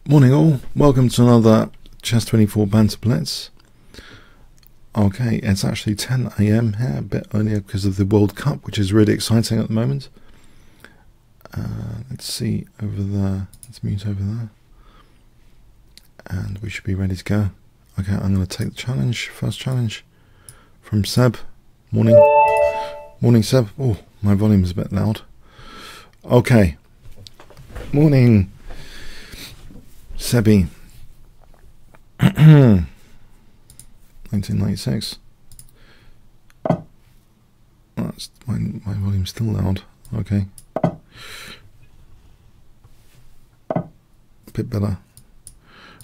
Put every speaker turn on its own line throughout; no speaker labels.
Morning all, welcome to another Chess24 Banter Blitz. Okay, it's actually 10 AM here, a bit earlier because of the World Cup, which is really exciting at the moment. Let's see over there, let's mute over there. And we should be ready to go. Okay, I'm going to take the challenge, first challenge from Seb. Morning. Morning Seb. Oh, my volume is a bit loud. Okay. Morning. Sebi. 1996. That's my volume's still loud. Okay. A bit better.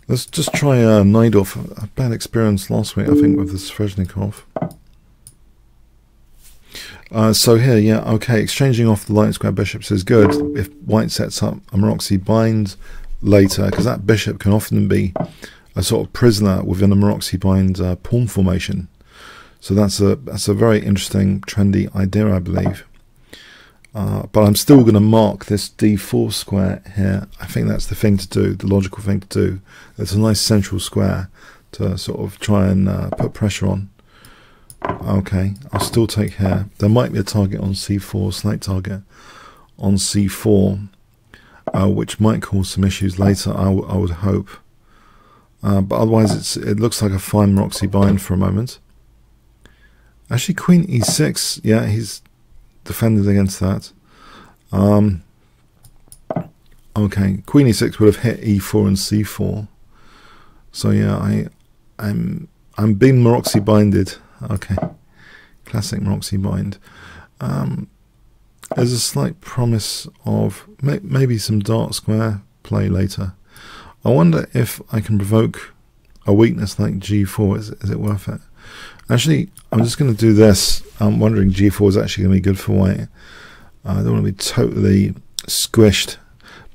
Let's just try Naidov. A bad experience last week, I think, with the Sveshnikov. So here, yeah, okay, exchanging off the light square bishops is good if white sets up a Maroczy bind later, because that bishop can often be a sort of prisoner within a Maroczy bind pawn formation. So that's a very interesting, trendy idea, I believe. But I'm still going to mark this d4 square here. I think that's the thing to do, the logical thing to do. It's a nice central square to sort of try and put pressure on. Okay, I'll still take here. There might be a target on c4, slight target on c4. Which might cause some issues later, I would hope. But otherwise, it looks like a fine Maroczy bind for a moment. Actually, Queen e6, yeah, he's defended against that. Okay, Queen e6 would have hit e4 and c4. So yeah, I'm being Maroczy binded. Okay, classic Maroczy bind. There's a slight promise of maybe some dark square play later. I wonder if I can provoke a weakness like g4. Is it worth it? Actually, I'm just going to do this. I'm wondering g4 is actually going to be good for white. I don't want to be totally squished,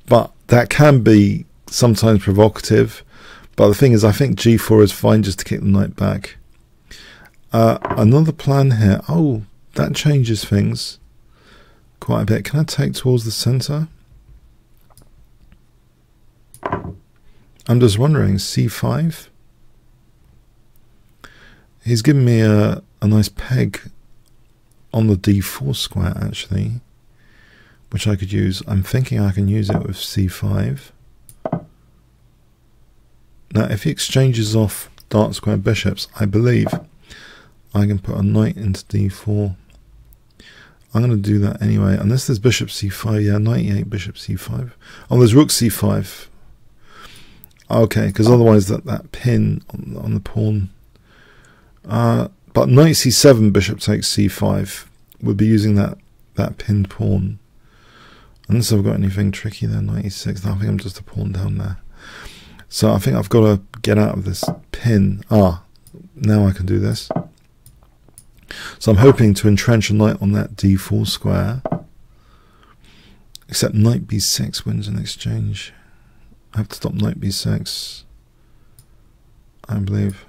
but that can be sometimes provocative. But the thing is, I think g4 is fine just to kick the knight back. Another plan here. Oh, that changes things quite a bit. Can I take towards the center? I'm just wondering, c5? He's given me a nice peg on the d4 square, actually, which I could use. I'm thinking I can use it with c5. Now, if he exchanges off dark square bishops, I believe I can put a knight into d4. I'm going to do that anyway, unless there's bishop c5. Yeah, knight e8, bishop c5. Oh, there's rook c5. Okay, because otherwise that pin on the pawn. But knight c7, bishop takes c5 would be using that pinned pawn. Unless I've got anything tricky there, knight e6. I think I'm just a pawn down there. So I think I've got to get out of this pin. Now I can do this. So I'm hoping to entrench a knight on that d4 square. Except knight b6 wins an exchange. I have to stop knight b6, I believe.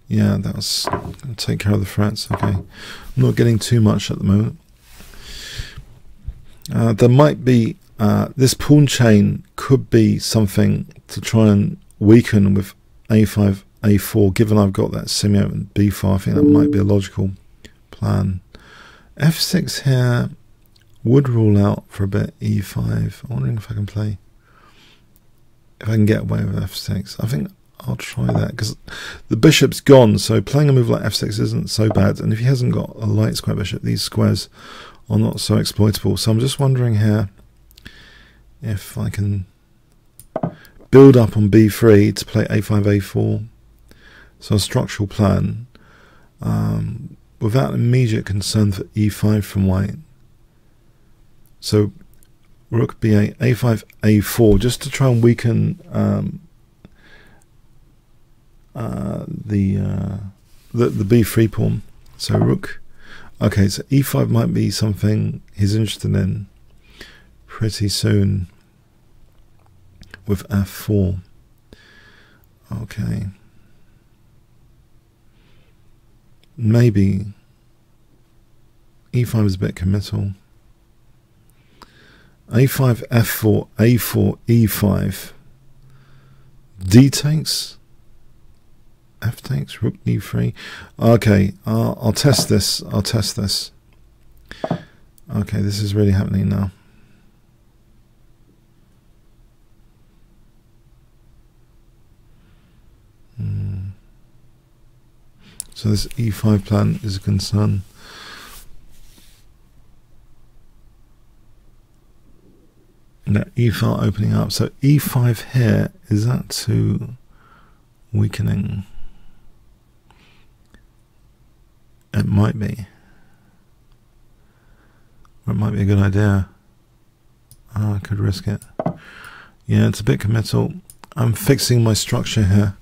Yeah, that's going to take care of the threats. Okay, I'm not getting too much at the moment. There might be this pawn chain could be something to try and weaken with a5, a4. Given I've got that semi-open b4, I think that might be a logical plan. f6 here would rule out for a bit e5. I'm wondering if I can play, if I can get away with f6. I think I'll try that because the bishop's gone, so playing a move like f6 isn't so bad. And if he hasn't got a light square bishop, these squares are not so exploitable. So I'm just wondering here if I can build up on b3 to play a5, a4. So a structural plan without immediate concern for e5 from white. So rook b8, a5, a4, just to try and weaken the b3 pawn. So rook. Okay, so e5 might be something he's interested in pretty soon with f4. Okay. Maybe e5 is a bit committal. A5, F4, A4, E5. D takes. F takes. Rook D3. Okay, I'll test this. I'll test this. Okay, this is really happening now. So this E5 plan is a concern. That E file opening up. So E5 here, is that too weakening? It might be. Or it might be a good idea. I could risk it. Yeah, it's a bit committal. I'm fixing my structure here.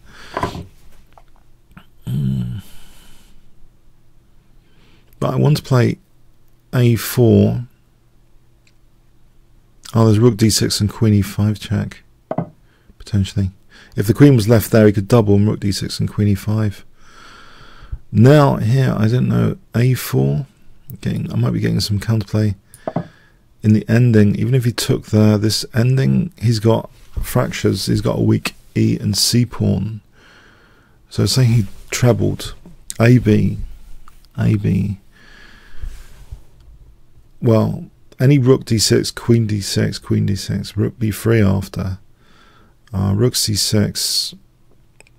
But I want to play A4. Oh, there's rook d6 and queen e5 check, potentially. If the queen was left there, he could double and rook d6 and queen e5. Now here, I don't know, a4. I might be getting some counterplay in the ending. Even if he took there, this ending, he's got fractures. He's got a weak e and c pawn. So saying he trebled, AB. Well, any rook d6, queen d6, queen d6, rook b3 after, rook c6.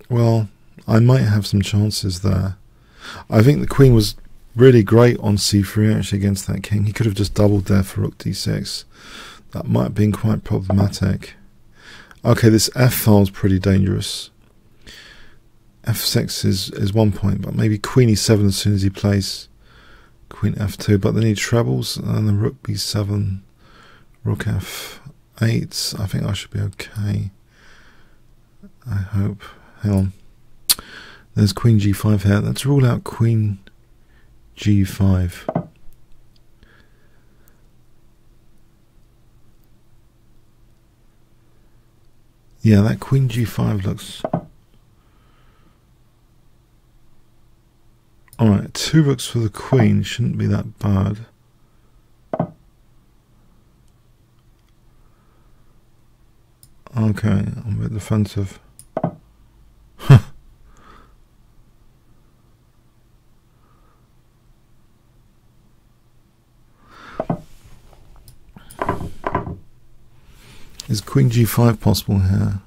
Well, I might have some chances there. I think the queen was really great on c3 actually against that king. He could have just doubled there for rook d6. That might have been quite problematic. Okay, this f file is pretty dangerous. f6 is 1 point, but maybe queen e7 as soon as he plays queen f2, but then he trebles, and then rook b7, rook f8. I think I should be okay. I hope. Hang on. There's queen g5 here. Let's rule out queen g5. Yeah, that queen g5 looks... Alright, 2 rooks for the queen shouldn't be that bad. Okay, I'm a bit defensive. Is queen g5 possible here?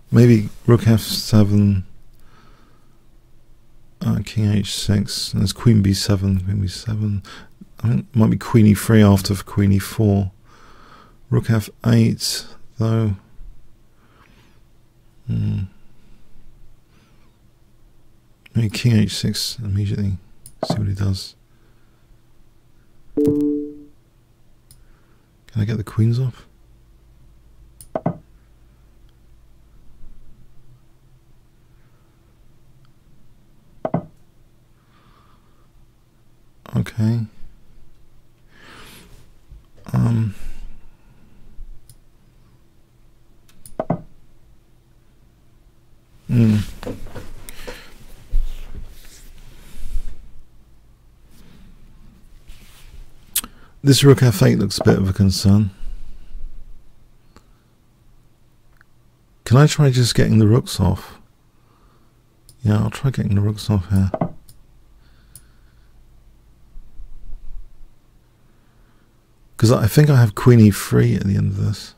Maybe rook f7, king h6, and there's queen b7, queen b7. I think it might be queen e3 after for queen e4. Rook f8, though. Maybe king h6 immediately. See what he does. Can I get the queens off? Okay. This rook f8 looks a bit of a concern. Can I try just getting the rooks off? Yeah, I'll try getting the rooks off here. Because I think I have queen e3 at the end of this.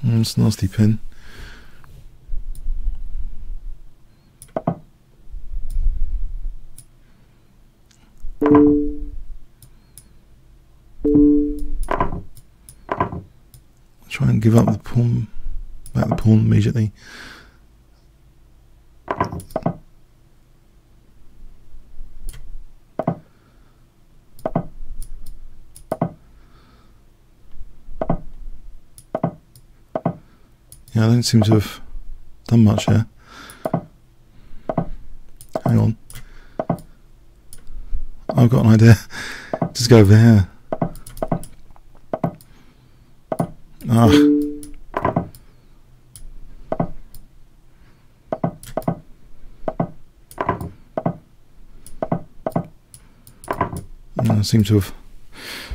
It's a nasty pin. Try and give up the pawn, back the pawn immediately. Yeah, I don't seem to have done much here. Hang on. I've got an idea. Just go over here. Ah. I seem to have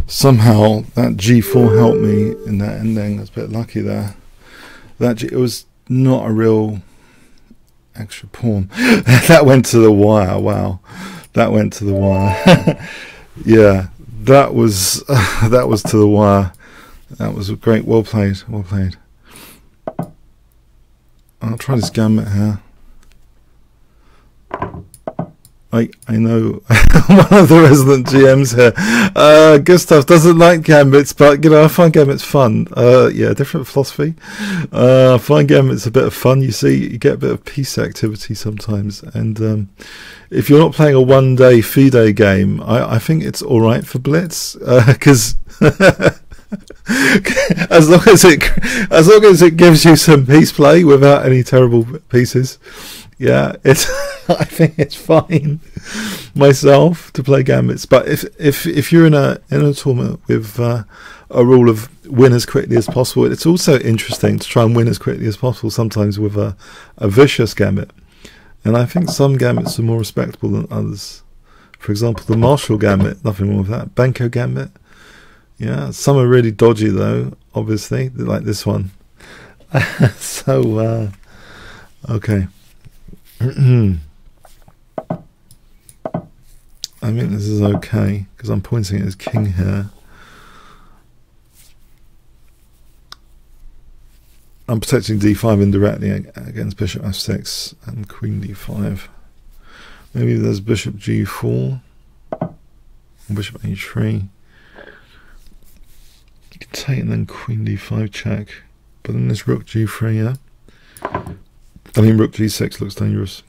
somehow that G4 helped me in that ending. That's a bit lucky there. It was not a real extra pawn. That went to the wire. Wow, that went to the wire. Yeah, that was to the wire. That was great. Well played. Well played. I'll try this gambit here. I know one of the resident GMs here. Gustav doesn't like gambits, but I find gambits fun. Yeah, different philosophy. I find gambits a bit of fun. You see, you get a bit of piece activity sometimes, and if you're not playing a one-day FIDE game, I think it's all right for Blitz because. as long as it gives you some piece play without any terrible pieces, yeah, I think it's fine myself to play gambits. But if you're in a tournament with a rule of win as quickly as possible, it's also interesting to try and win as quickly as possible. Sometimes with a vicious gambit, and I think some gambits are more respectable than others. For example, the Marshall gambit, nothing wrong with that. Benko gambit. Yeah, some are really dodgy though, obviously, like this one. So, okay. I think this is okay, because I'm pointing at his king here. I'm protecting d5 indirectly against bishop f6 and queen d5. Maybe there's bishop g4, or bishop h3. Take and then queen d5 check, but then this rook g3, yeah. I mean rook g6 looks dangerous.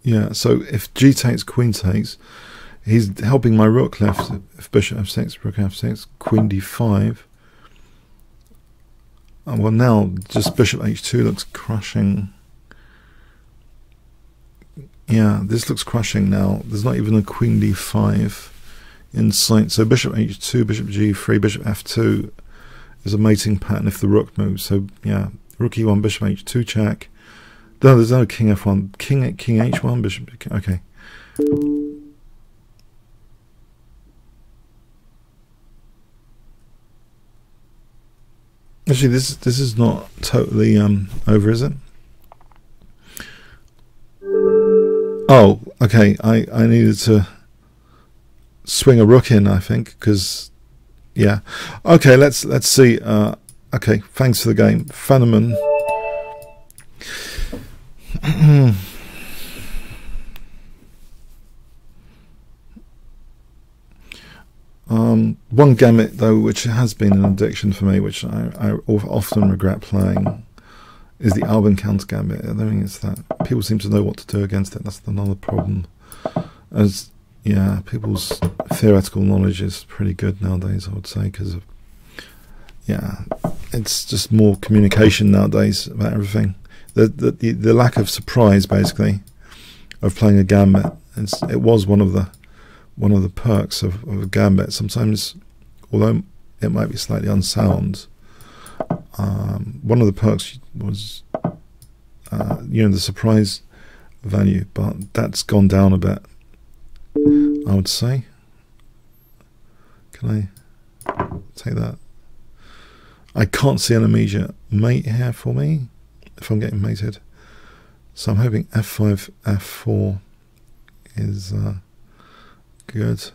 Yeah, so if g takes, queen takes, he's helping my rook left. If bishop f6, rook f6, queen d5. Oh, well, now just bishop h2 looks crushing. Yeah, this looks crushing now. There's not even a queen d5 in sight. So bishop h2, bishop g3, bishop f2 is a mating pattern if the rook moves. So yeah, rook e1, bishop h2 check. No, there's no king f1, king h1, bishop. Okay. Actually, this is not totally over, is it? Oh, okay. I needed to swing a rook in, I think, because yeah. Okay, let's see. Okay, thanks for the game, Fanaman. One gambit though, which has been an addiction for me, which I often regret playing, is the Alban counter gambit. I don't think it's that. People seem to know what to do against it. That's another problem. As yeah, people's theoretical knowledge is pretty good nowadays, I would say, because of yeah, it's just more communication nowadays about everything. The lack of surprise, basically, of playing a gambit. It was one of the perks of a gambit. Sometimes, although it might be slightly unsound, one of the perks was the surprise value, but that's gone down a bit, I would say. Can I take that? I can't see an immediate mate here for me if I'm getting mated, so I'm hoping f5, f4 is good.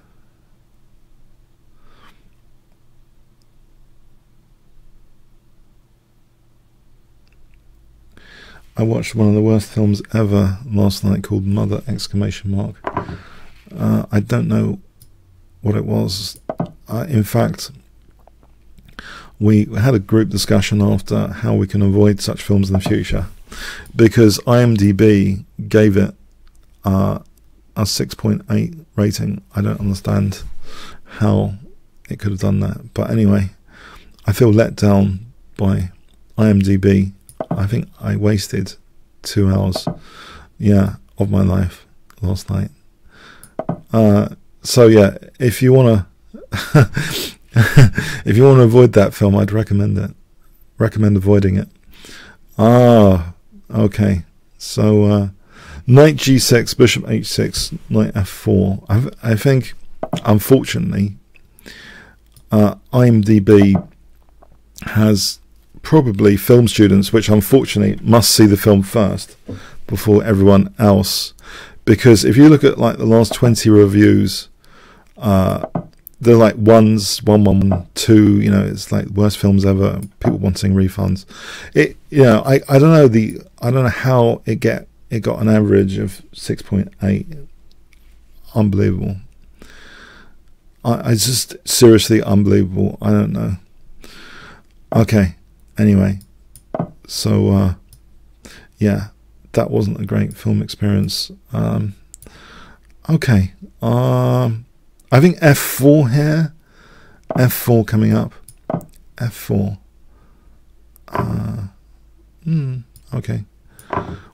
I watched one of the worst films ever last night called Mother! I don't know what it was. In fact, we had a group discussion after how we can avoid such films in the future, because IMDb gave it a 6.8 rating. I don't understand how it could have done that, but anyway, I feel let down by IMDb. I think I wasted 2 hours, of my life last night. So yeah, if you wanna if you want to avoid that film, I'd recommend it. Recommend avoiding it. Okay. So knight g6, bishop h6, knight f4. I think, unfortunately, IMDb has probably film students, which unfortunately must see the film first before everyone else. Because if you look at like the last 20 reviews, they're like ones, 1, 1, 1, 2. It's like worst films ever. People wanting refunds. I don't know I don't know how it got an average of 6.8. Unbelievable. I just seriously unbelievable. I don't know. Okay. Anyway, so yeah, that wasn't a great film experience. Okay. I think f4 here. f4 coming up. f4. Okay.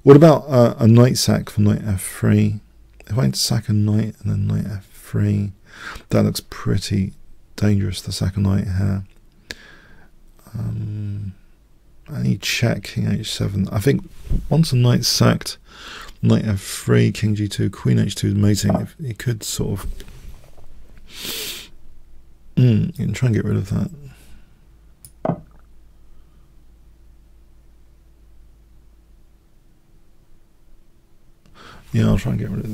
What about a knight sack for knight f3? If I sack a knight and then knight f3, that looks pretty dangerous, the second knight here. I need check, king h7. I think once a knight's sacked, knight f3, king g2, queen h2 is mating. If you could sort of you can try and get rid of that. Yeah, I'll try and get rid of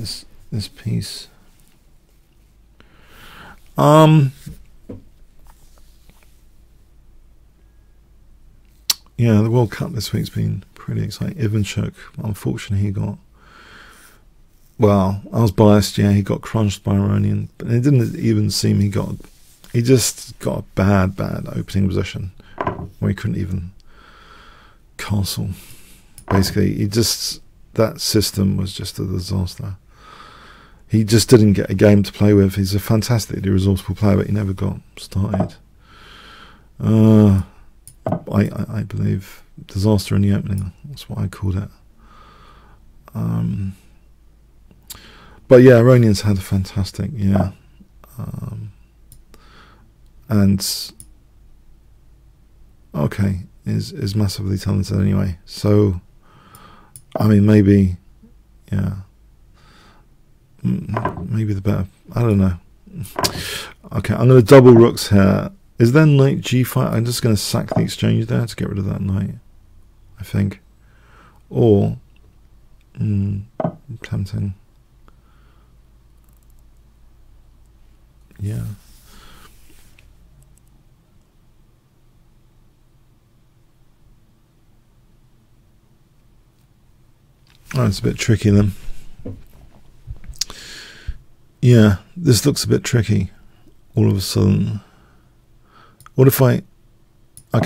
this piece. Yeah, the World Cup this week's been pretty exciting. Ivanchuk, unfortunately, he got, well, I was biased, yeah, he got crunched by Iranian, but it didn't even seem he just got a bad opening position where he couldn't even castle. Basically, that system was just a disaster. He just didn't get a game to play with. He's a fantastically resourceful player, but he never got started. I believe disaster in the opening. That's what I called it. But yeah, Iranians had a fantastic year, and okay, is massively talented anyway. So, I mean, maybe, yeah, maybe the better. I don't know. Okay, I'm going to double rooks here. Is there knight g5? I'm just going to sack the exchange there to get rid of that knight, I think. Or, tempting. Yeah. Oh, it's a bit tricky then. Yeah, this looks a bit tricky all of a sudden. What if okay,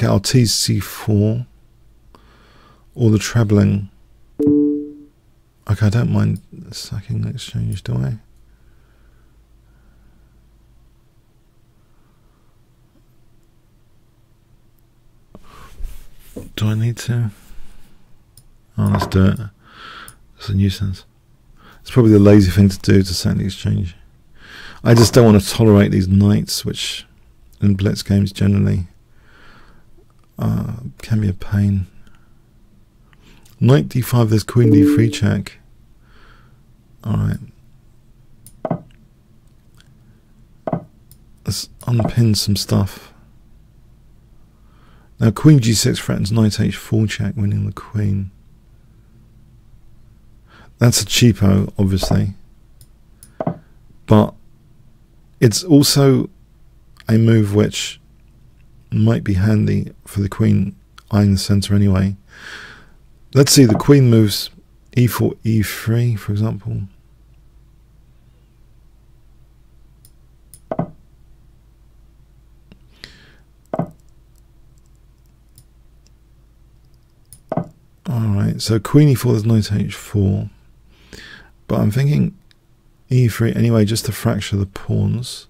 I'll tease c4 or the trebling. Okay, I don't mind sacking the exchange, do I? Do I need to? Oh, let's do it. It's a nuisance. It's probably the lazy thing to do, to sack the exchange. I just don't want to tolerate these knights, which in blitz games generally can be a pain. Knight d5, there's queen d3 check. Alright. Let's unpin some stuff. Now queen g6 threatens knight h4 check, winning the queen. That's a cheapo, obviously. But it's also a move which might be handy for the queen eyeing the centre anyway. Let's see, the queen moves e4, e3, for example. Alright, so queen e4, there's knight h4. But I'm thinking e3 anyway, just to fracture the pawns.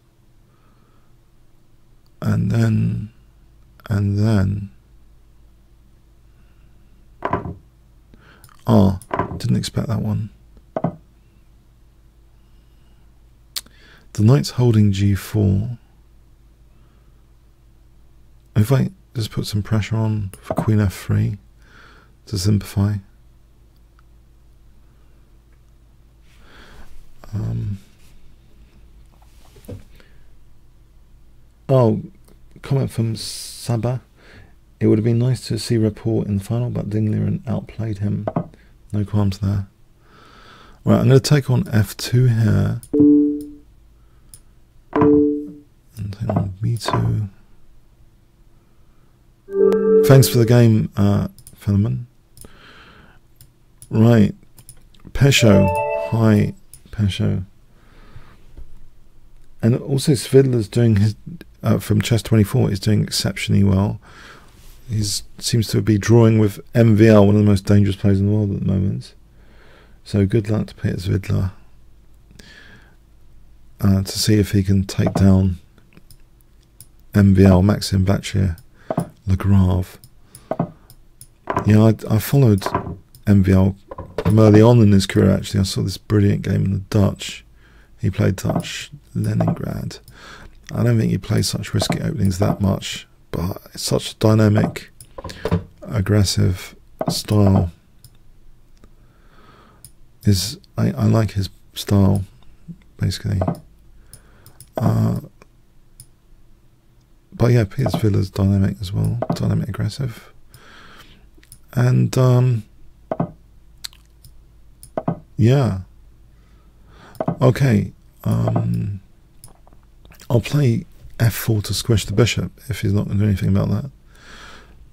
And then... Oh, didn't expect that one. The knight's holding g4. If I just put some pressure on for queen f3 to simplify. Oh, comment from Sabah. It would have been nice to see Report in the final, but Dingley outplayed him. No qualms there. Right, I'm going to take on f2 here. And take on b2. Thanks for the game, Philemon. Right. Pesho. Hi, Pesho. And also Svidler's doing his... from Chess24 is doing exceptionally well. He seems to be drawing with MVL, one of the most dangerous players in the world at the moment. So good luck to Peter Svidler. To see if he can take down MVL, Maxim Bachir Lagrave. Yeah, I followed MVL from early on in his career actually. I saw this brilliant game in the Dutch. He played Dutch Leningrad. I don't think he plays such risky openings that much, but it's such a dynamic, aggressive style. I like his style, basically. But yeah, Peter Svidler's dynamic as well, dynamic, aggressive. And yeah. Okay. I'll play f4 to squish the bishop if he's not going to do anything about that.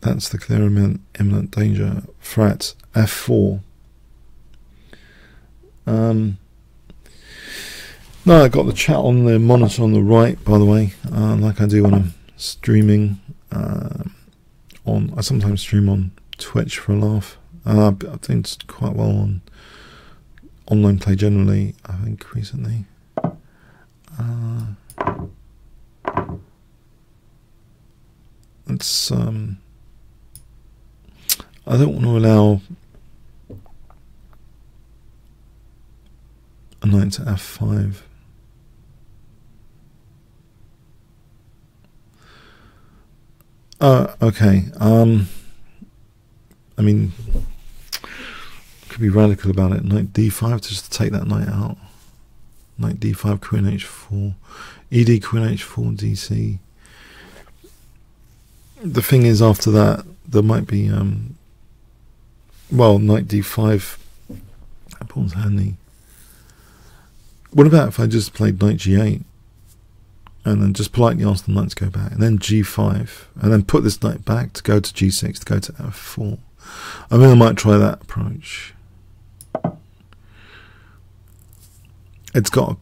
That's the clear imminent danger. Threat f4. No, I got the chat on the monitor on the right, by the way, like I do when I'm streaming. I sometimes stream on Twitch for a laugh. I think it's quite well on online play generally, I think, recently. It's I don't want to allow a knight to f5. Okay. I mean, could be radical about it. Knight d5 just to take that knight out. Knight d5, queen h4, ed, queen h4, dc. The thing is, after that, there might be, well, knight d5. That pawn's handy. What about if I just played knight g8 and then just politely ask the knight to go back, and then g5, and then put this knight back to go to g6, to go to f4? I mean, I might try that approach. It's got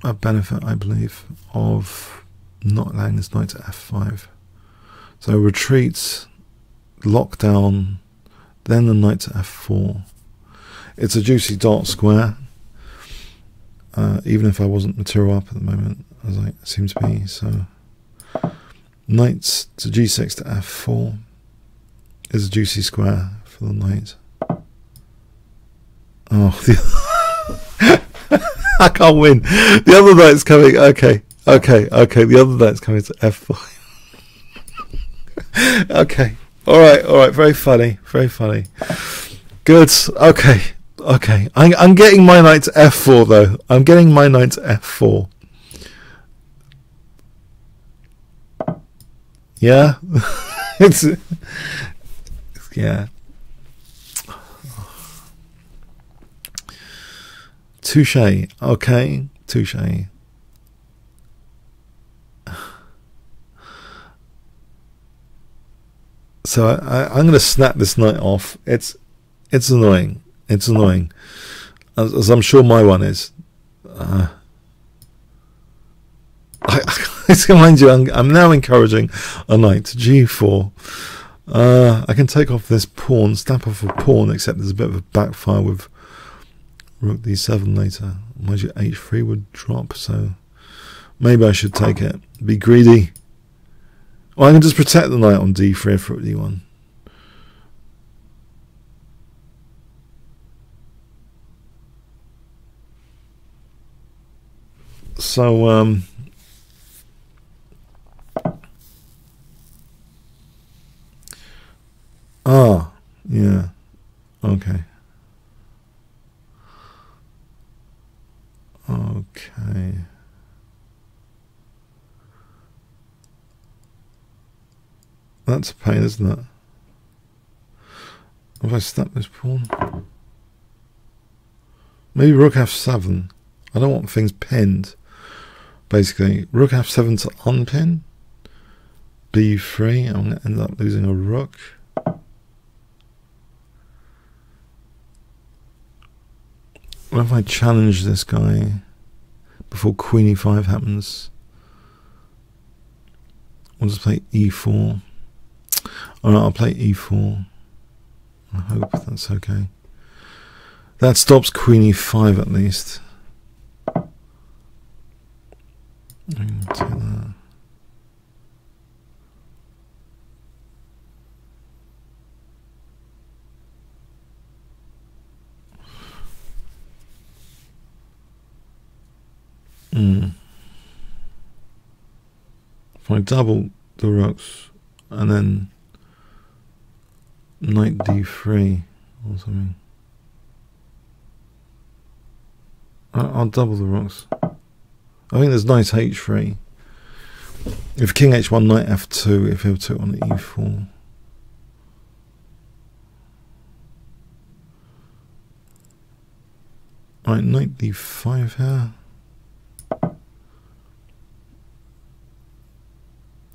a benefit, I believe, of not allowing this knight to f5. So retreat, lockdown, then the knight to f4. It's a juicy dark square, even if I wasn't material up at the moment, as I seem to be. So knight to g6 to f4 is a juicy square for the knight. Oh, I can't win. The other knight's coming. Okay. The other knight's coming to f4. Okay. All right. Very funny. Good. Okay. I'm getting my knight to f4 though. I'm getting my knight to f4. Yeah. Yeah. Touche. Okay. Touche. So I'm going to snap this knight off. It's annoying. It's annoying, as I'm sure my one is. I mind you, I'm now encouraging a knight to g4. I can take off this pawn, snap off a pawn, except there's a bit of a backfire with rook d7 later. Mind you, h3 would drop, so maybe I should take it. Be greedy. Or I can just protect the knight on d3 if rook d1. So, yeah, okay. Okay. That's a pain, isn't it? Have I snapped this pawn? Maybe rook f7. I don't want things pinned. Basically, rook f7 to unpin. b3. I'm going to end up losing a rook. What if I challenge this guy before queen e5 happens? I'll just play e4. Alright, I'll play e4. I hope that's okay. That stops queen e5 at least. I can take that. If I double the rooks and then knight d3 or something, I'll double the rooks. I think there's knight h3. If king h1, knight f2, if he'll took on e4. Right, knight d5 here.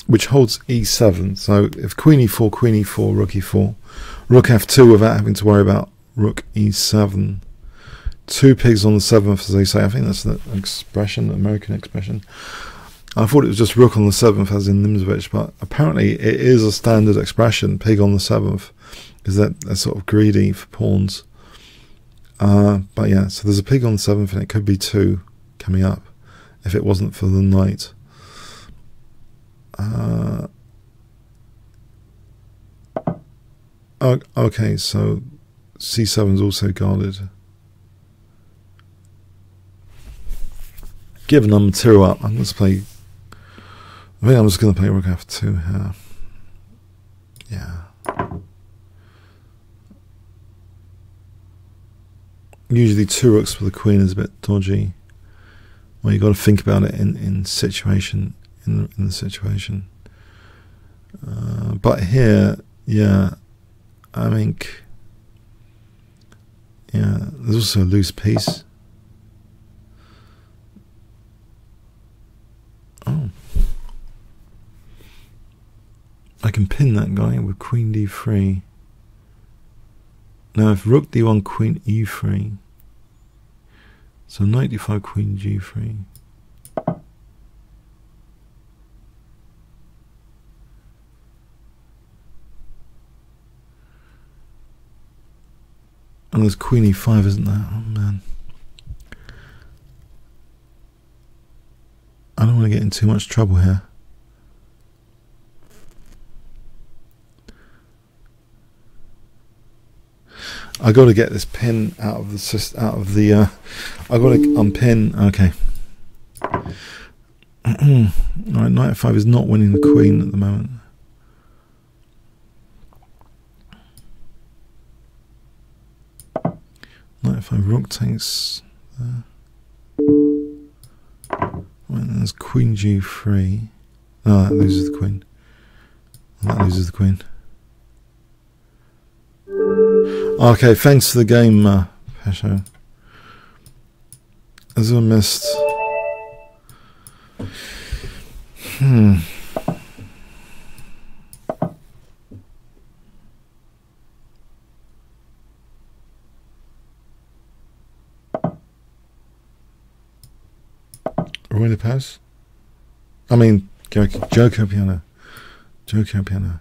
Which holds e7. So if queen e4, rook e4, rook f2 without having to worry about rook e7. Two pigs on the 7th, as they say. I think that's the expression, American expression. I thought it was just rook on the 7th, as in Nimzowitsch, but apparently it is a standard expression, pig on the 7th, because they're sort of greedy for pawns. But yeah, so there's a pig on the 7th, and it could be two coming up, if it wasn't for the knight. Okay, so c7 is also guarded. Given I'm material up, I'm going to play. I think I'm just going to play rook f2 here. Yeah. Usually two rooks for the queen is a bit dodgy. Well, you got to think about it in situation in the situation. But here, yeah, I think, yeah, there's also a loose piece. Oh, I can pin that guy with queen d3. Now if rook d1, queen e3, so knight d5, queen g3. And there's queen e5, isn't there? Oh man. I don't want to get in too much trouble here. I got to get this pin out of the I got to unpin. Okay. Alright, knight f5 is not winning the queen at the moment. Knight f5, rook takes there. Right, there's queen g3. Oh, that loses the queen. That loses the queen. Okay, thanks for the game, Pesho. As I missed. Roy the pass? I mean, Joker piano. Joker piano.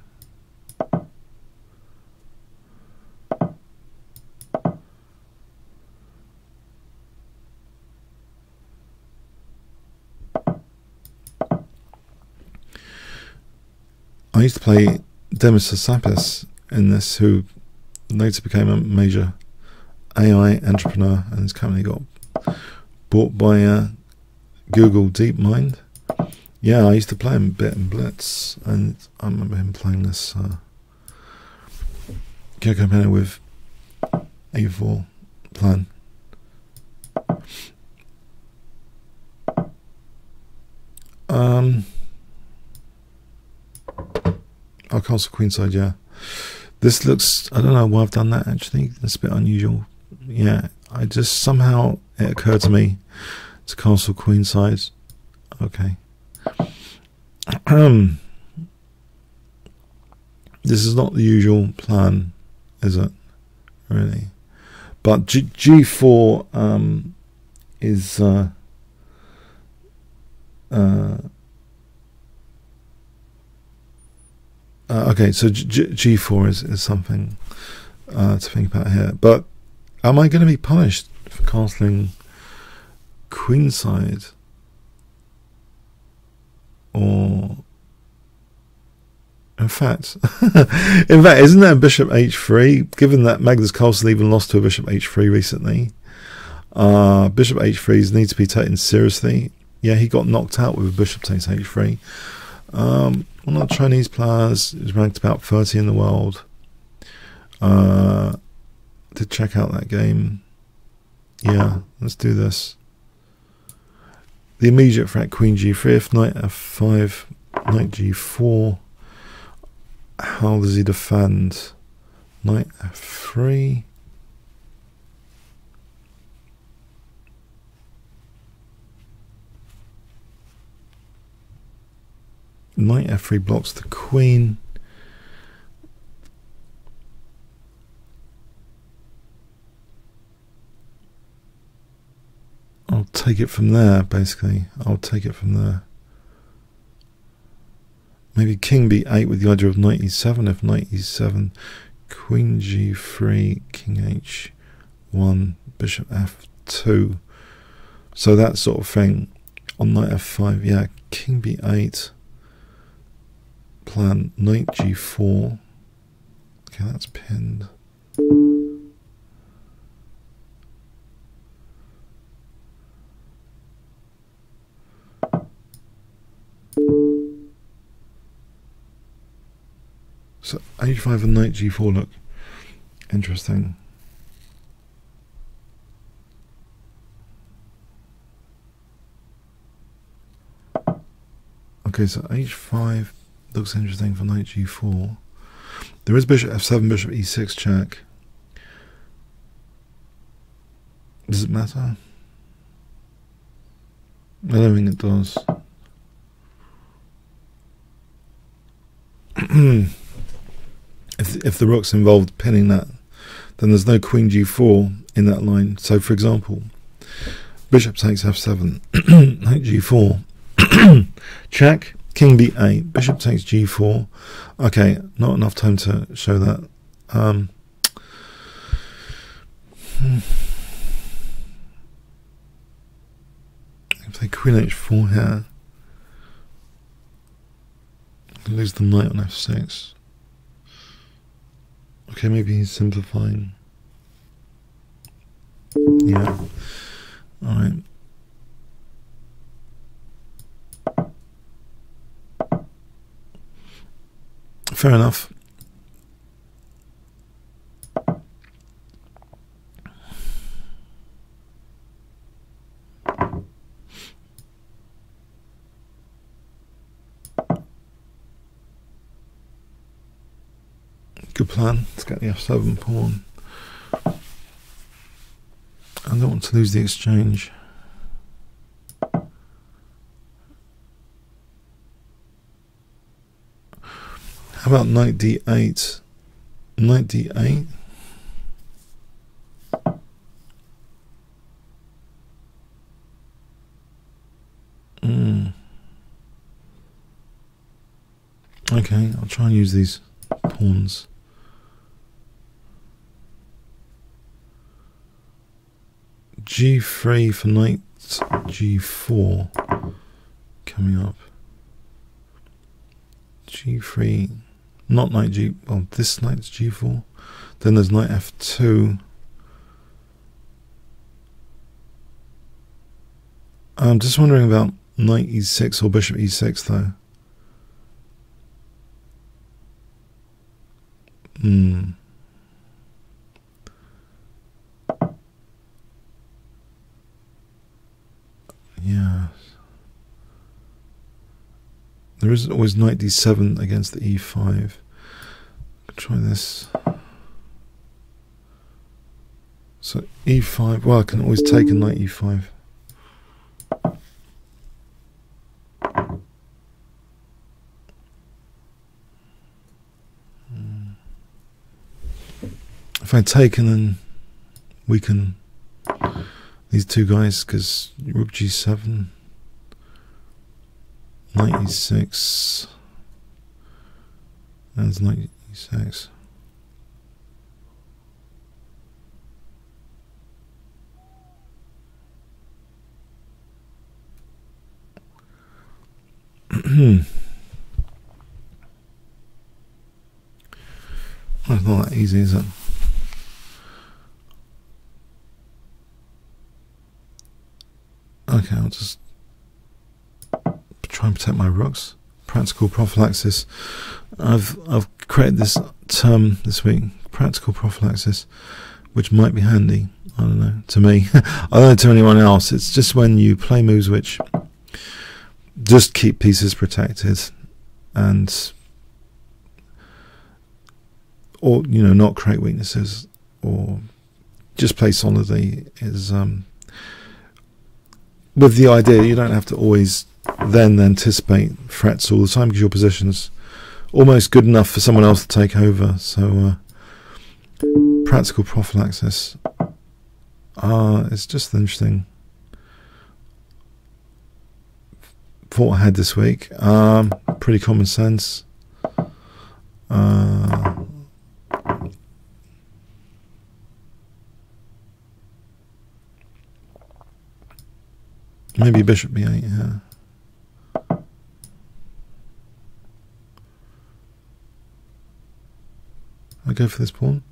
I used to play Demis Hassapis in this, who later became a major AI entrepreneur, and his company got bought by Google DeepMind. Yeah, I used to play him a bit in Blitz, and I remember him playing this Kingscrusher with A4 plan. Oh, castle queenside, yeah. This looks, I don't know why I've done that actually. It's a bit unusual. Yeah, I just somehow it occurred to me to castle queenside. Okay. This is not the usual plan, is it? Really? But G4 is okay, so G4 is something to think about here. But am I going to be punished for castling queenside? Or in fact, isn't there a bishop h3? Given that Magnus Carlsen even lost to a bishop h3 recently, bishop h3s need to be taken seriously. Yeah, he got knocked out with a bishop takes h3. One of the Chinese players is ranked about 30 in the world. Did check out that game. Yeah, let's do this. The immediate threat, queen g3, if knight f5, knight g4. How does he defend? Knight f3. Knight f3 blocks the queen. I'll take it from there, basically. I'll take it from there. Maybe king b8 with the idea of knight e7. If knight e7, queen g3, king h1, bishop f2. So that sort of thing. On knight f5, yeah, king b8. Plan knight g4. Okay, that's pinned. So h5 and knight g4 look interesting. Okay, so h5 looks interesting for knight g4. There is bishop f7, bishop e6 check. Does it matter? I don't think it does. If the rook's involved pinning that, then there's no queen g4 in that line. So for example, bishop takes f7, knight g4, check, king b8, bishop takes g4. Okay, not enough time to show that. If they queen h4 here, lose the knight on f6. Okay, maybe he's simplifying. Yeah. Alright. Fair enough. Good plan. Let's get the f7 pawn. I don't want to lose the exchange. How about knight d8? Knight d8. Okay, I'll try and use these pawns. G3 for knight G4 coming up. G3, not knight G, well, this knight's G4, then there's knight F2. I'm just wondering about knight E6 or bishop E6 though. Yeah. There isn't always knight D7 against the E5. Try this. So E5, well, I can always take a knight E5. If I take and then weaken these two guys, because rook G7, knight E6, and knight E6. That's not that easy, is it? Okay, I'll just try and protect my rooks. Practical prophylaxis. I've created this term this week, practical prophylaxis, which might be handy. I don't know, to me. I don't know to anyone else. It's just when you play moves which just keep pieces protected and, or, you know, not create weaknesses, or just play solidly, is with the idea you don't have to always then anticipate threats all the time, because your position's almost good enough for someone else to take over. So practical prophylaxis, it's just interesting thought I had this week. Pretty common sense. Maybe bishop b8, yeah. I go for this pawn.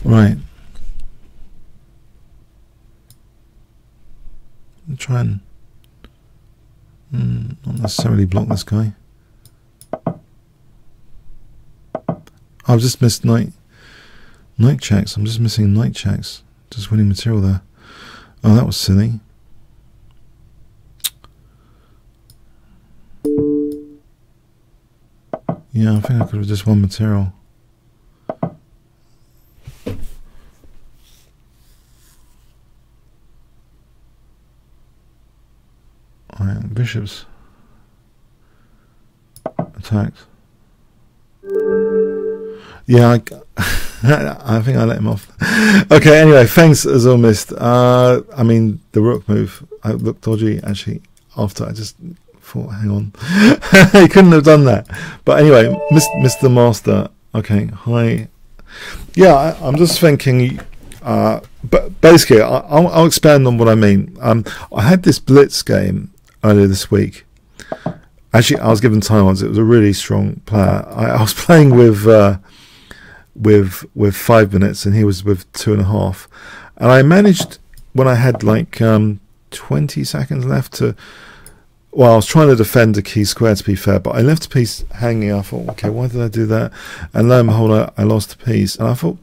Right. I'll try and not necessarily block this guy. I've just missed knight checks. I'm just missing knight checks. Just winning material there. Oh, that was silly. Yeah, I think I could have just won material. Alright, bishops attacked. Yeah, I think I let him off. Okay, anyway, thanks as I missed. I mean, the rook move, I looked dodgy actually after. I just thought, hang on. He couldn't have done that. But anyway, Mr. Master. Okay, hi. Yeah, I'm just thinking, but basically, I'll expand on what I mean. I had this blitz game earlier this week. Actually, I was given time odds. It was a really strong player. I was playing with 5 minutes, and he was with 2.5. And I managed, when I had like 20 seconds left to, well, I was trying to defend a key square, to be fair, but I left a piece hanging. I thought, okay, why did I do that? And lo and behold, I lost a piece. And I thought,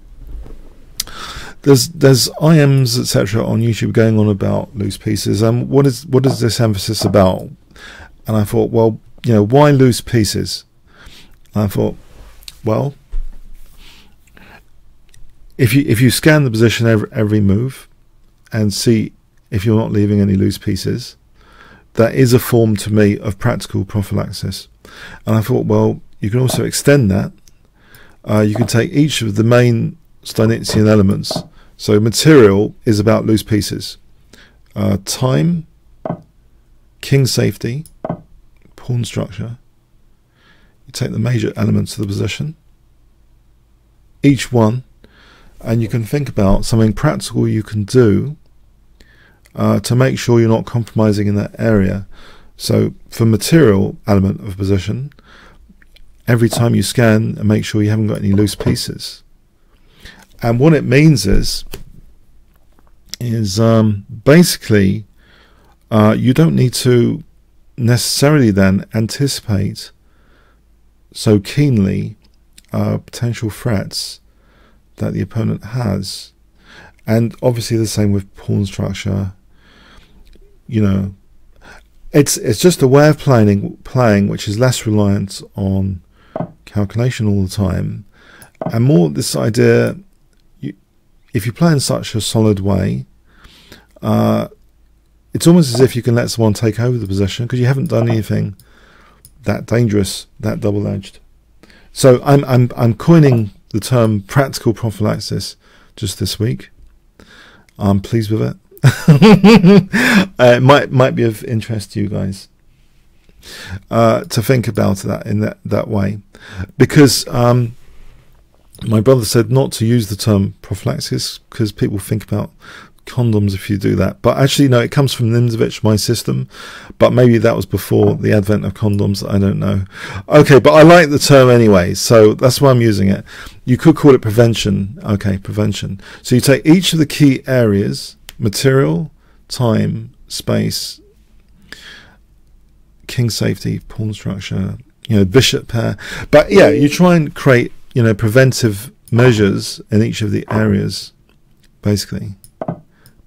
there's IMs, etc. on YouTube going on about loose pieces. What is this emphasis about? And I thought, well, you know, why loose pieces? And I thought, well, if you scan the position every move and see if you're not leaving any loose pieces, that is a form to me of practical prophylaxis. And I thought, well, you can also extend that. You can take each of the main Steinitzian elements. So material is about loose pieces. Time, king safety, pawn structure, You take the major elements of the position, each one, and you can think about something practical you can do to make sure you're not compromising in that area. So for material element of position, every time you scan and make sure you haven't got any loose pieces. And what it means is basically you don't need to necessarily then anticipate so keenly potential threats that the opponent has. And obviously the same with pawn structure. You know, it's just a way of playing which is less reliant on calculation all the time, and more this idea, if you play in such a solid way, it's almost as if you can let someone take over the position because you haven't done anything that dangerous, that double-edged. So I'm coining the term practical prophylaxis just this week. I'm pleased with it. It might be of interest to you guys to think about that in that way, because my brother said not to use the term prophylaxis because people think about condoms if you do that, but actually no, it comes from Nimzovich, my system, but maybe that was before the advent of condoms, I don't know. Okay, but I like the term anyway, so that's why I'm using it. You could call it prevention. Okay, prevention. So you take each of the key areas: material, time, space, king safety, pawn structure, bishop pair, but yeah, you try and create preventive measures in each of the areas, basically.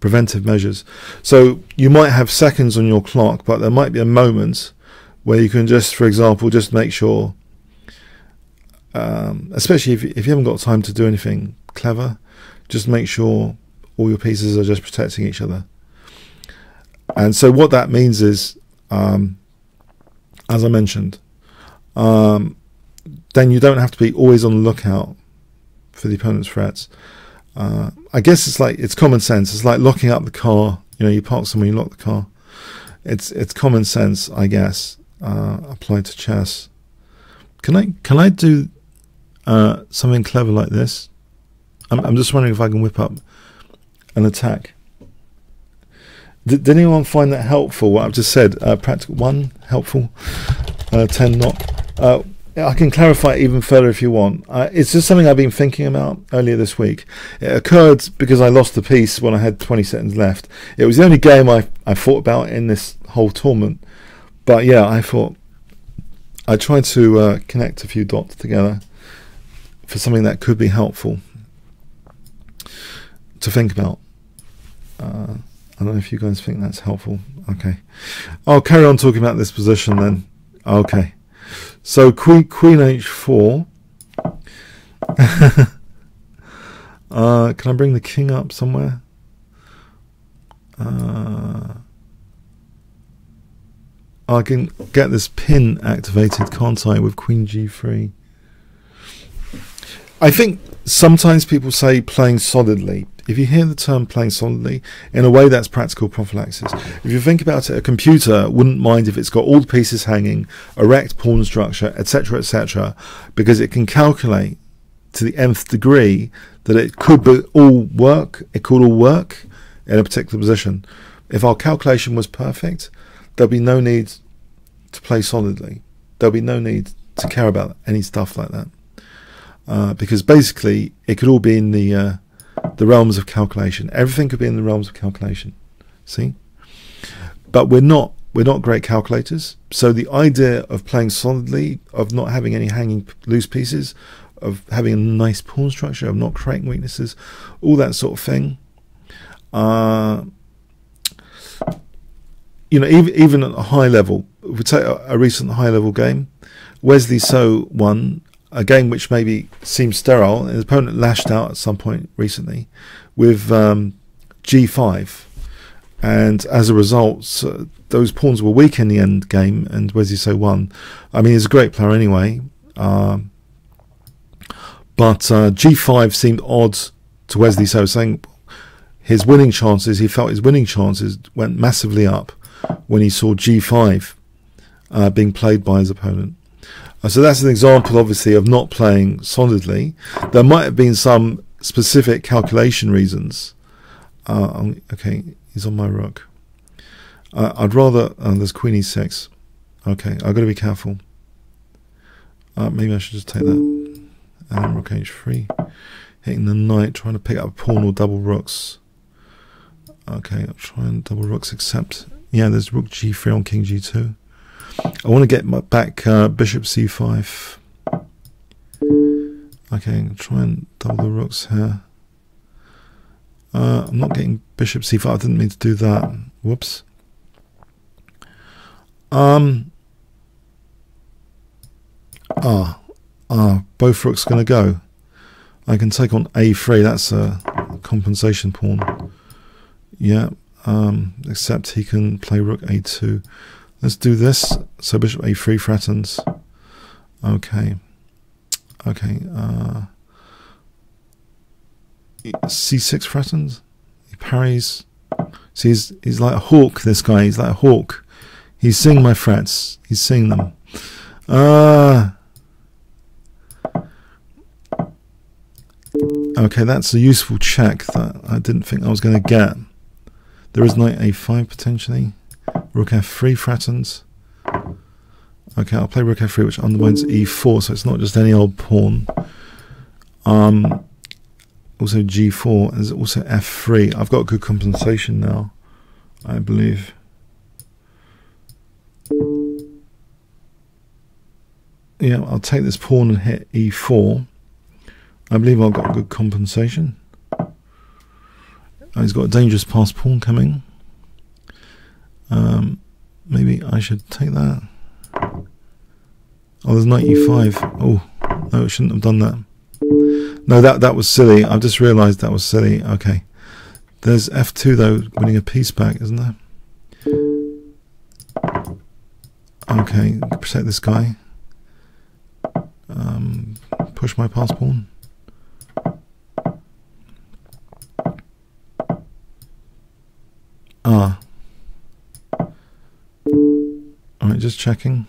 Preventive measures. So you might have seconds on your clock, but there might be a moment where you can just, for example, just make sure, especially if you haven't got time to do anything clever, just make sure all your pieces are just protecting each other. And so what that means is, as I mentioned, then you don't have to be always on the lookout for the opponent's threats. I guess it's common sense. It's like locking up the car. You park somewhere, you lock the car. It's common sense, I guess, applied to chess. Can I do something clever like this? I'm just wondering if I can whip up an attack. Did anyone find that helpful? What I've just said, practical 1 helpful, 10 not. I can clarify it even further if you want. It's just something I've been thinking about earlier this week. It occurred because I lost the piece when I had 20 seconds left. It was the only game I thought about in this whole tournament. But yeah, I thought I tried to connect a few dots together for something that could be helpful to think about. I don't know if you guys think that's helpful. Okay, I'll carry on talking about this position then. Okay. So queen h4. Can I bring the king up somewhere? I can get this pin activated, can't I, with queen g3? I think sometimes people say playing solidly. If you hear the term playing solidly, in a way that's practical prophylaxis. If you think about it, a computer wouldn't mind if it's got all the pieces hanging, erect pawn structure, etc., because it can calculate to the nth degree that it could all work in a particular position. If our calculation was perfect, there'll be no need to play solidly. There'll be no need to care about any stuff like that. Because basically it could all be in the realms of calculation. Everything could be in the realms of calculation. See? But we're not great calculators. So the idea of playing solidly, of not having any hanging loose pieces, of having a nice pawn structure, of not creating weaknesses, all that sort of thing. Even at a high level, if we take a recent high level game, Wesley So won a game which maybe seems sterile, and his opponent lashed out at some point recently with g5, and as a result those pawns were weak in the end game, and Wesley So won. I mean, he's a great player anyway, but g5 seemed odd to Wesley So, saying his winning chances, he felt his winning chances went massively up when he saw g5 being played by his opponent. So that's an example, obviously, of not playing solidly. There might have been some specific calculation reasons. Okay, he's on my rook. I'd rather... there's queen e6. Okay, I've got to be careful. Maybe I should just take that. And then rook h3. Hitting the knight, trying to pick up a pawn or double rooks. Okay, I'll try and double rooks, except... Yeah, there's rook g3 on king g2. I want to get my back bishop c5. Okay, I'll try and double the rooks here. I'm not getting bishop c5. I didn't mean to do that. Whoops. Both rooks going to go. I can take on a3. That's a compensation pawn. Yeah. Except he can play rook a2. Let's do this. So bishop a3 threatens. Okay. Okay. c6 threatens. He parries. See, he's like a hawk, this guy. He's like a hawk. He's seeing my threats. He's seeing them. Okay, that's a useful check that I didn't think I was going to get. There is knight a5 potentially. Rook f3 threatens. Okay, I'll play rook f3, which undermines e4, so it's not just any old pawn. Also g4, there's also f3. I've got good compensation now, I believe. Yeah, I'll take this pawn and hit e4. I believe I've got good compensation. He's got a dangerous passed pawn coming. Maybe I should take that. Oh, there's knight e5. Oh, no, I shouldn't have done that. No, that was silly. I've just realised that was silly. Okay. There's f2 though, winning a piece back, isn't there? Okay, protect this guy. Push my passed pawn. Alright, just checking.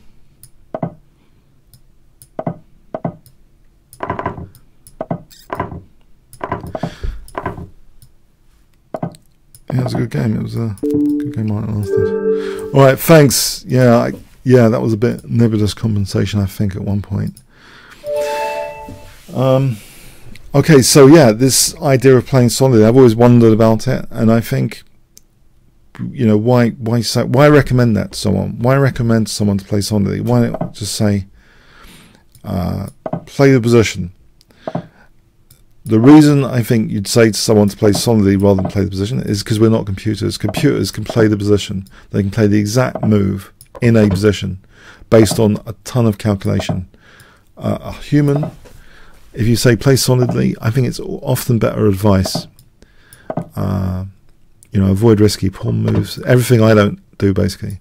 Yeah, it was a good game. It was a good game while it lasted. Alright, thanks. Yeah, that was a bit nebulous compensation, I think, at one point. Okay, so yeah, this idea of playing solidly, I've always wondered about it, and I think, you know, why recommend that to someone? Why recommend someone to play solidly? Why not just say, play the position? The reason I think you'd say to someone to play solidly rather than play the position is because we're not computers. Computers can play the position. They can play the exact move in a position based on a ton of calculation. A human, if you say play solidly, I think it's often better advice. You know, avoid risky pawn moves. Everything I don't do, basically.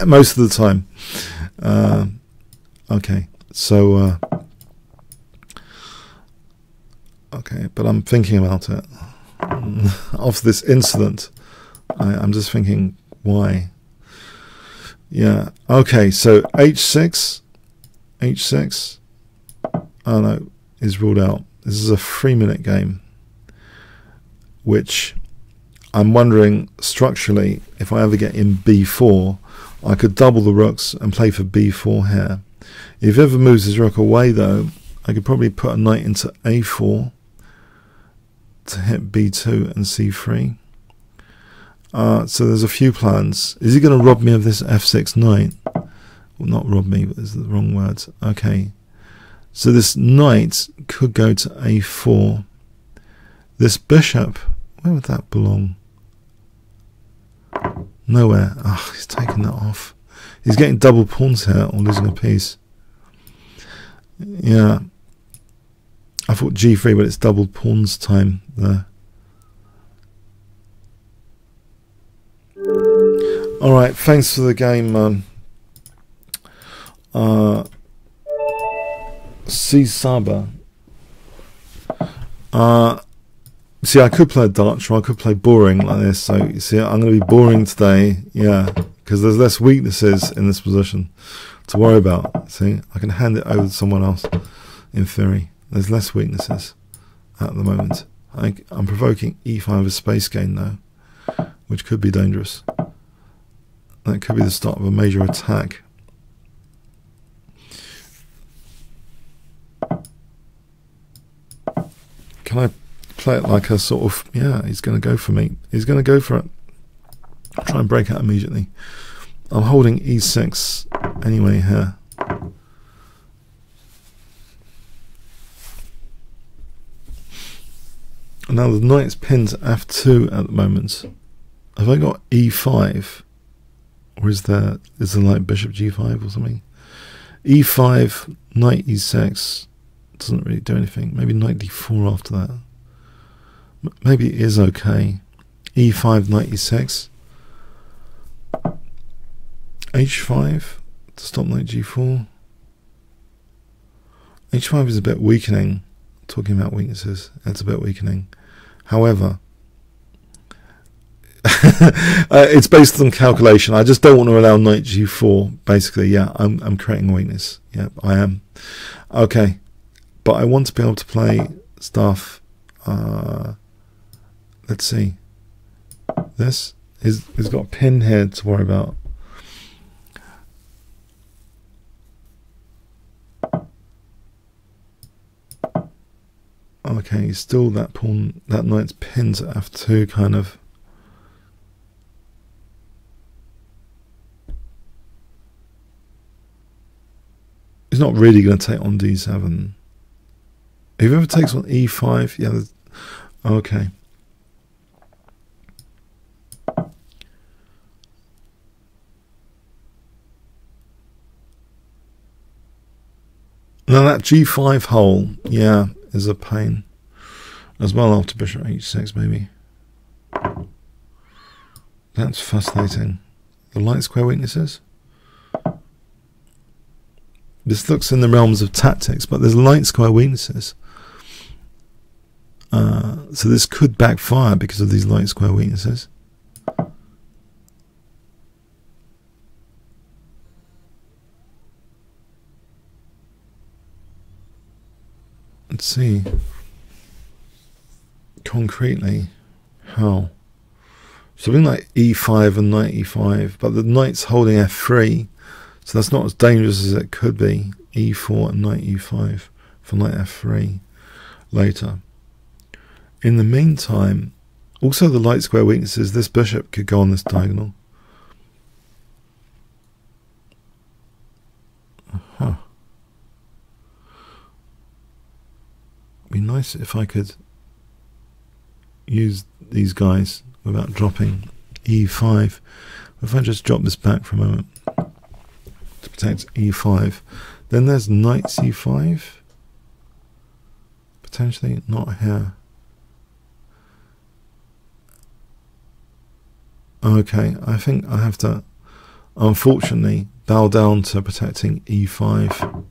Most of the time. Okay, so... okay, but I'm thinking about it. After this incident, I'm just thinking, why? Yeah, okay, so h6, oh no, is ruled out. This is a 3-minute game, which I'm wondering, structurally, if I ever get in b4, I could double the rooks and play for b4 here. If he ever moves his rook away, though, I could probably put a knight into a4, to hit b2 and c3. So there's a few plans. Is he going to rob me of this f6 knight? Well, not rob me, but this is the wrong word. Okay. So this knight could go to a4. This bishop, where would that belong? Nowhere. Oh, he's taking that off. He's getting double pawns here or losing a piece. Yeah. I thought g3, but it's double pawns time there. Alright, thanks for the game, C Saba. See, I could play Dutch, or I could play boring like this. So, you see, I'm going to be boring today, yeah, because there's less weaknesses in this position. to worry about. See, I can hand it over to someone else. In theory, there's less weaknesses at the moment. I'm provoking e5 as space gain though, which could be dangerous. That could be the start of a major attack. Can I play it like a sort of, yeah, he's going to go for me. He's going to go for it. I'll try and break out immediately. I'm holding e6 anyway here. Now the knight's pinned to f2 at the moment. Have I got e5? Or is there like bishop g5 or something? e5, knight e6 doesn't really do anything. Maybe knight d4 after that. Maybe it is okay. e5, knight e6. h5 to stop knight g4. h5 is a bit weakening. Talking about weaknesses, it's a bit weakening. However, it's based on calculation. I just don't want to allow knight g4. Basically, yeah, I'm creating a weakness. Yeah, I am. Okay, but I want to be able to play stuff. Let's see. This is got a pin here to worry about. Okay, still that pawn, that knight's pinned to f2 kind of. He's not really going to take on d7. If he ever takes on e5, yeah, okay. Now that g5 hole, yeah, is a pain as well after bishop h6 maybe. That's fascinating. The light square weaknesses. This looks in the realms of tactics, but there's light square weaknesses. So this could backfire because of these light square weaknesses. Let's see concretely how. Something like e5 and knight e5, but the knight's holding f3, so that's not as dangerous as it could be. e4 and knight e5 for knight f3 later. In the meantime, also the light square weaknesses, this bishop could go on this diagonal. Be nice if I could use these guys without dropping e5. If I just drop this back for a moment to protect e5, then there's knight c5, potentially not here. Okay, I think I have to unfortunately bow down to protecting e5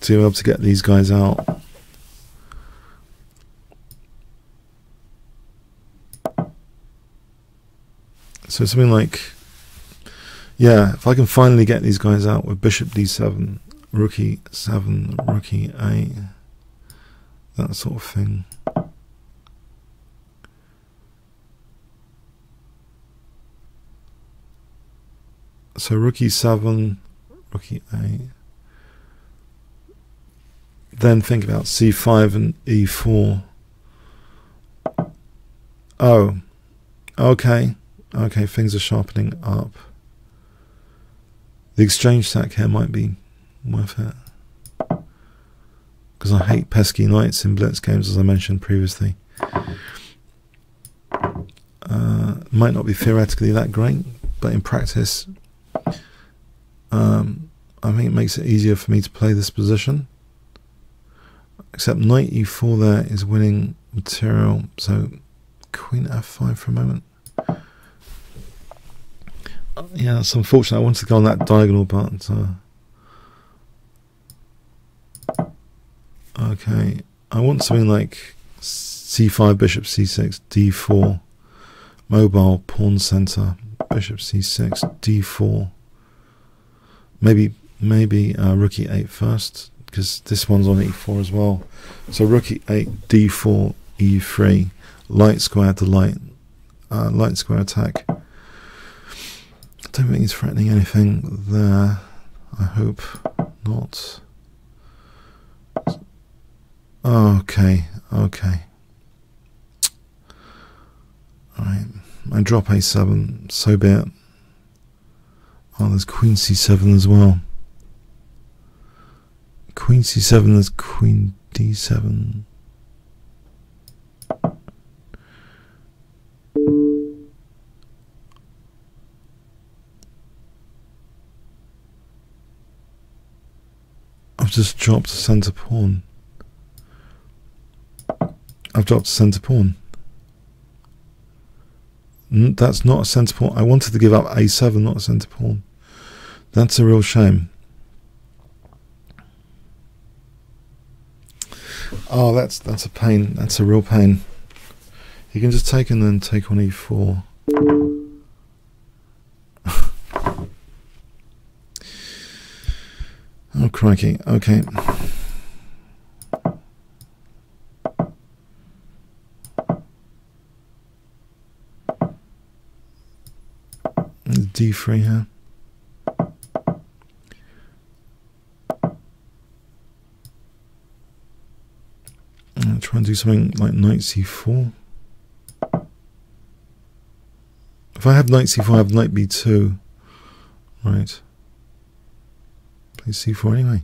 to be able to get these guys out. So something like, yeah, if I can finally get these guys out with bishop d7, rook e7, rook e8, that sort of thing. So rook e7, rook e8. Then think about c5 and e4. Oh, okay. Okay, things are sharpening up. The exchange sack here might be worth it. Because I hate pesky knights in blitz games, as I mentioned previously. Might not be theoretically that great, but in practice, I think it makes it easier for me to play this position. Except knight e4 there is winning material, so queen f5 for a moment. Yeah, it's unfortunate. I wanted to go on that diagonal, but okay. I want something like c5, bishop c6, d4, mobile pawn center, bishop c6, d4. Maybe rook e8 first, because this one's on e4 as well. So rook e8, d4, e3, light square to light square attack. I don't think he's threatening anything there. I hope not. Okay. Alright. I drop a7, so be it. Oh, there's queen c7 as well. Queen c7, there's queen d7. I've just dropped a centre pawn. That's not a centre pawn. I wanted to give up a7, not a centre pawn. That's a real shame. Oh, that's a pain. That's a real pain. You can just take and then take on e4. Oh, crikey. Okay. d3 here. I'll try and do something like knight c4. If I have knight c4, I have knight b2. Right. Play c4 anyway.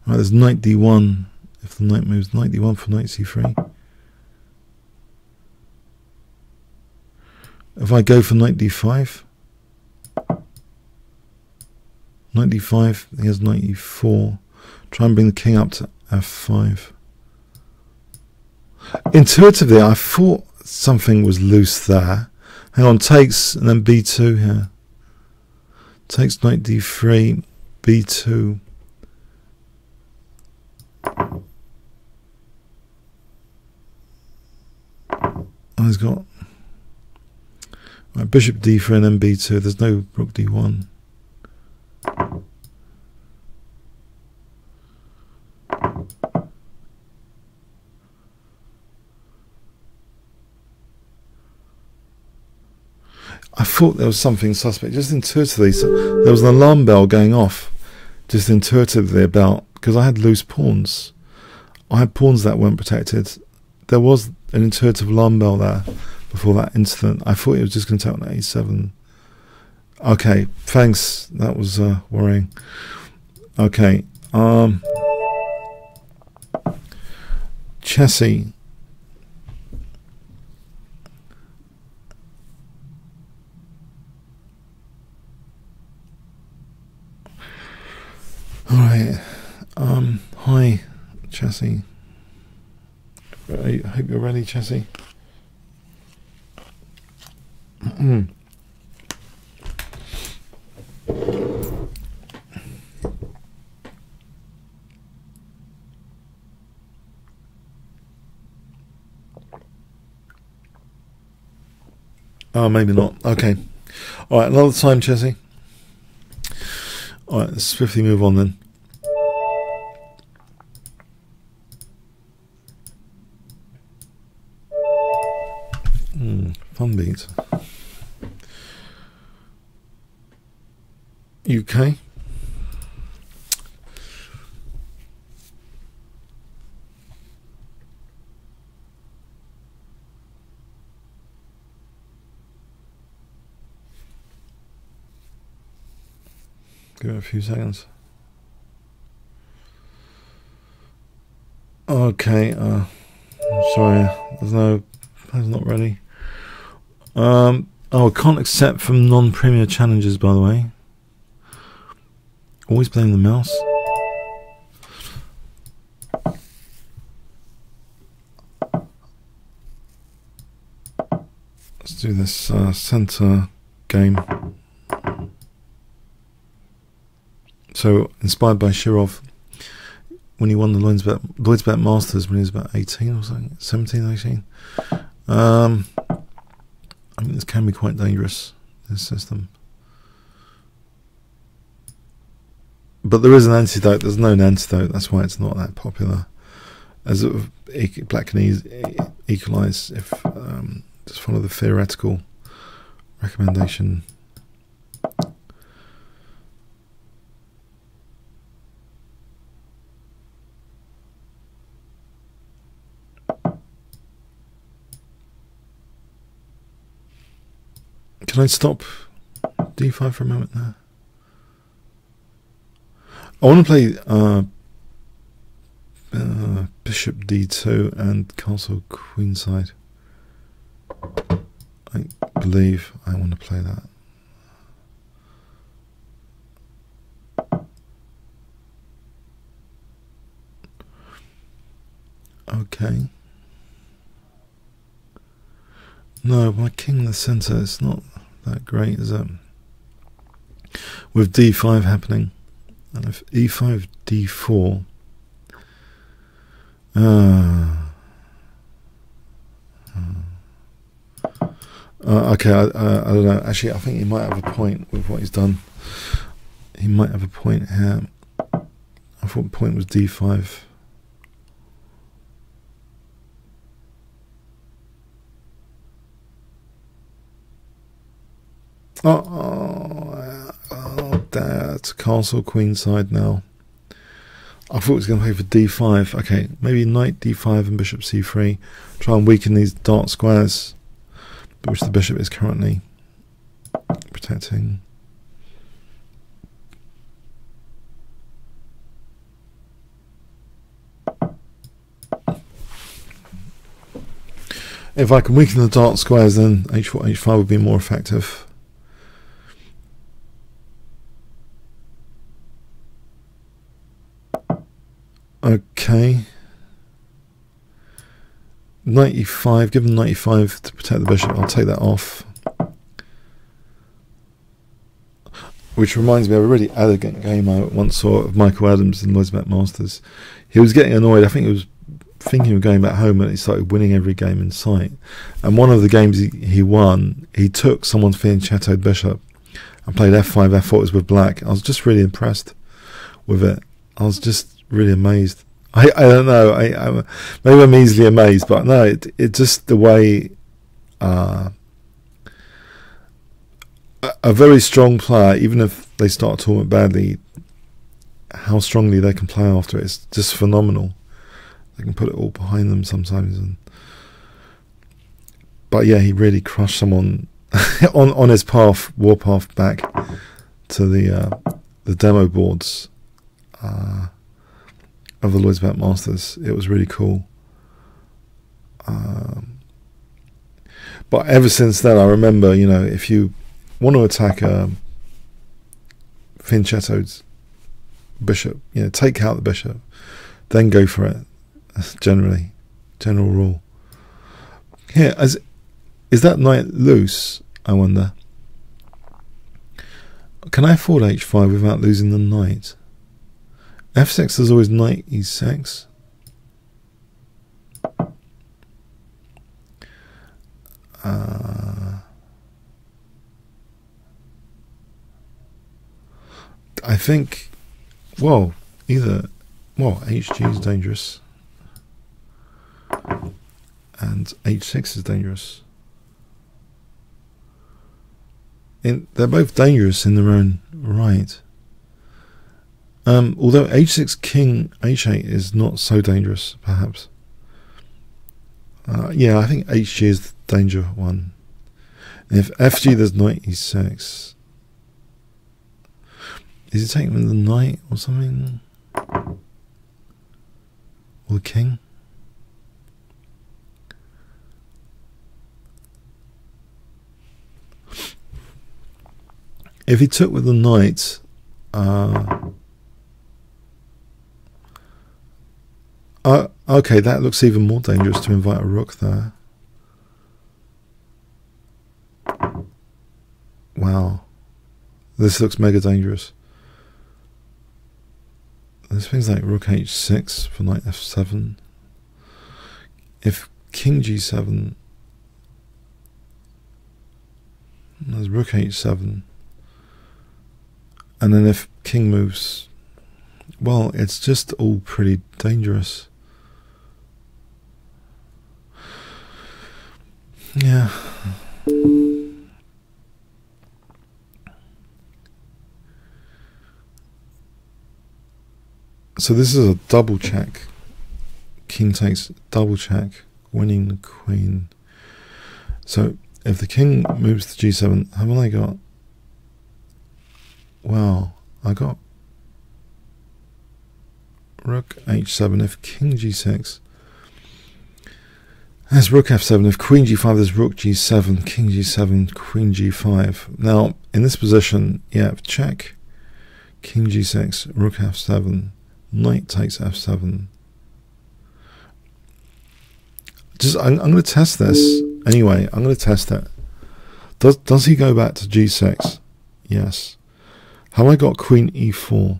Right, there's knight d1. If the knight moves, knight d1 for knight c3. If I go for knight d5, knight d5, he has knight e4. Try and bring the king up to f5. Intuitively, I thought something was loose there. Hang on, takes, and then b2 here. Takes knight d3, b2. Oh, he's got right, bishop d3 and then b2. There's no rook d1. I thought there was something suspect, just intuitively. So there was an alarm bell going off, just intuitively about, because I had loose pawns. I had pawns that weren't protected. There was an intuitive alarm bell there before that incident. I thought it was just going to take on a7. Okay, thanks. That was worrying. Okay, Chessy. All right. Hi, Chessy. I hope you're ready, Chessy. Oh, maybe not. Okay. All right, another time, Chessy. All right, let's swiftly move on then. Fun beat. UK. Give it a few seconds. Okay, sorry, that's not ready. Oh, I can't accept from non-premier challenges, by the way. Always blame the mouse. Let's do this center game. So, inspired by Shirov, when he won the Lloydsbet Masters when he was about 18 or something, 17, 18. I mean, this can be quite dangerous, this system. But there is an antidote. There's no antidote. That's why it's not that popular. As black can equalize if just follow the theoretical recommendation. Can I stop d5 for a moment there? I want to play bishop d2 and castle queenside. I believe I want to play that. Okay. No, my king in the centre, it's not that great, is it? With d5 happening. And if e5, d4... okay, I don't know. Actually, I think he might have a point with what he's done. He might have a point here. I thought the point was d5. Oh, that's castle queenside now. I thought it was going to play for d5. Okay, maybe knight d5 and bishop c3. Try and weaken these dark squares, which the bishop is currently protecting. If I can weaken the dark squares, then h4, h5 would be more effective. Okay. Knight e5, give him knight e5 to protect the bishop. I'll take that off. Which reminds me of a really elegant game I once saw of Michael Adams in Lloyds Bet Masters. He was getting annoyed. I think he was thinking of going back home, and he started winning every game in sight. And one of the games he won, he took someone's fianchettoed bishop and played f5, f4. It was with black. I was just really impressed with it. I was just really amazed. I don't know. Maybe I'm easily amazed, but no, it just the way a very strong player, even if they start a tournament badly, how strongly they can play after it is just phenomenal. They can put it all behind them sometimes. But yeah, he really crushed someone on his path, warpath back to the demo boards of the Lloyds Bet Masters. It was really cool. But ever since then, I remember, you know, if you want to attack fianchettoed bishop, you know, take out the bishop, then go for it. That's general rule. Here, is that knight loose? I wonder. Can I afford h5 without losing the knight? f6 is always knight e6. I think, well, hg is dangerous and h6 is dangerous. They're both dangerous in their own right. Although h6 king h8 is not so dangerous, perhaps. Yeah, I think hg is the danger one. And if fg, there's knight e6. Is he taking with the knight or something? Or the king? If he took with the knight, okay, that looks even more dangerous to invite a rook there. Wow. This looks mega dangerous. There's things like rook h6 for knight f7. If king g7, There's rook h7. And then if king moves, well, it's just all pretty dangerous. Yeah. So this is a double check. King takes, double check, winning the queen. So if the king moves to g7, haven't I got... Well, I got rook h7. If king g6, there's rook f7. If queen g5, there's rook g7, king g7, queen g5. Now, in this position, yeah, check, king g6, rook f7, knight takes f7. I'm going to test this anyway. I'm going to test it. Does he go back to g6? Yes. Have I got queen e4?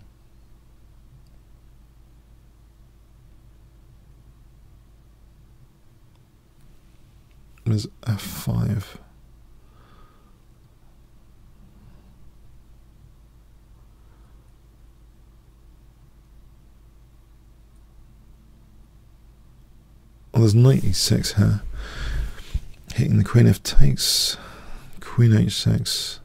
There's f5. Oh, there's knight e6 here. Hitting the queen. If takes, queen h6.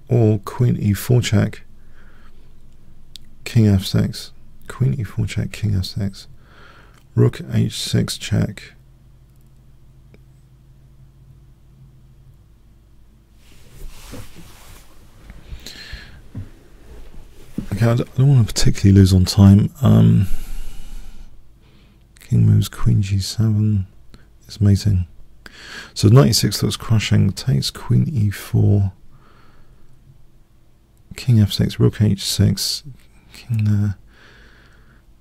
Or queen e4 check, king f6, queen e4 check, king f6, rook h6 check. Okay, I don't want to particularly lose on time. King moves, queen g7 is mating. So knight e6 looks crushing, takes queen e4. King f6, rook h6, king there,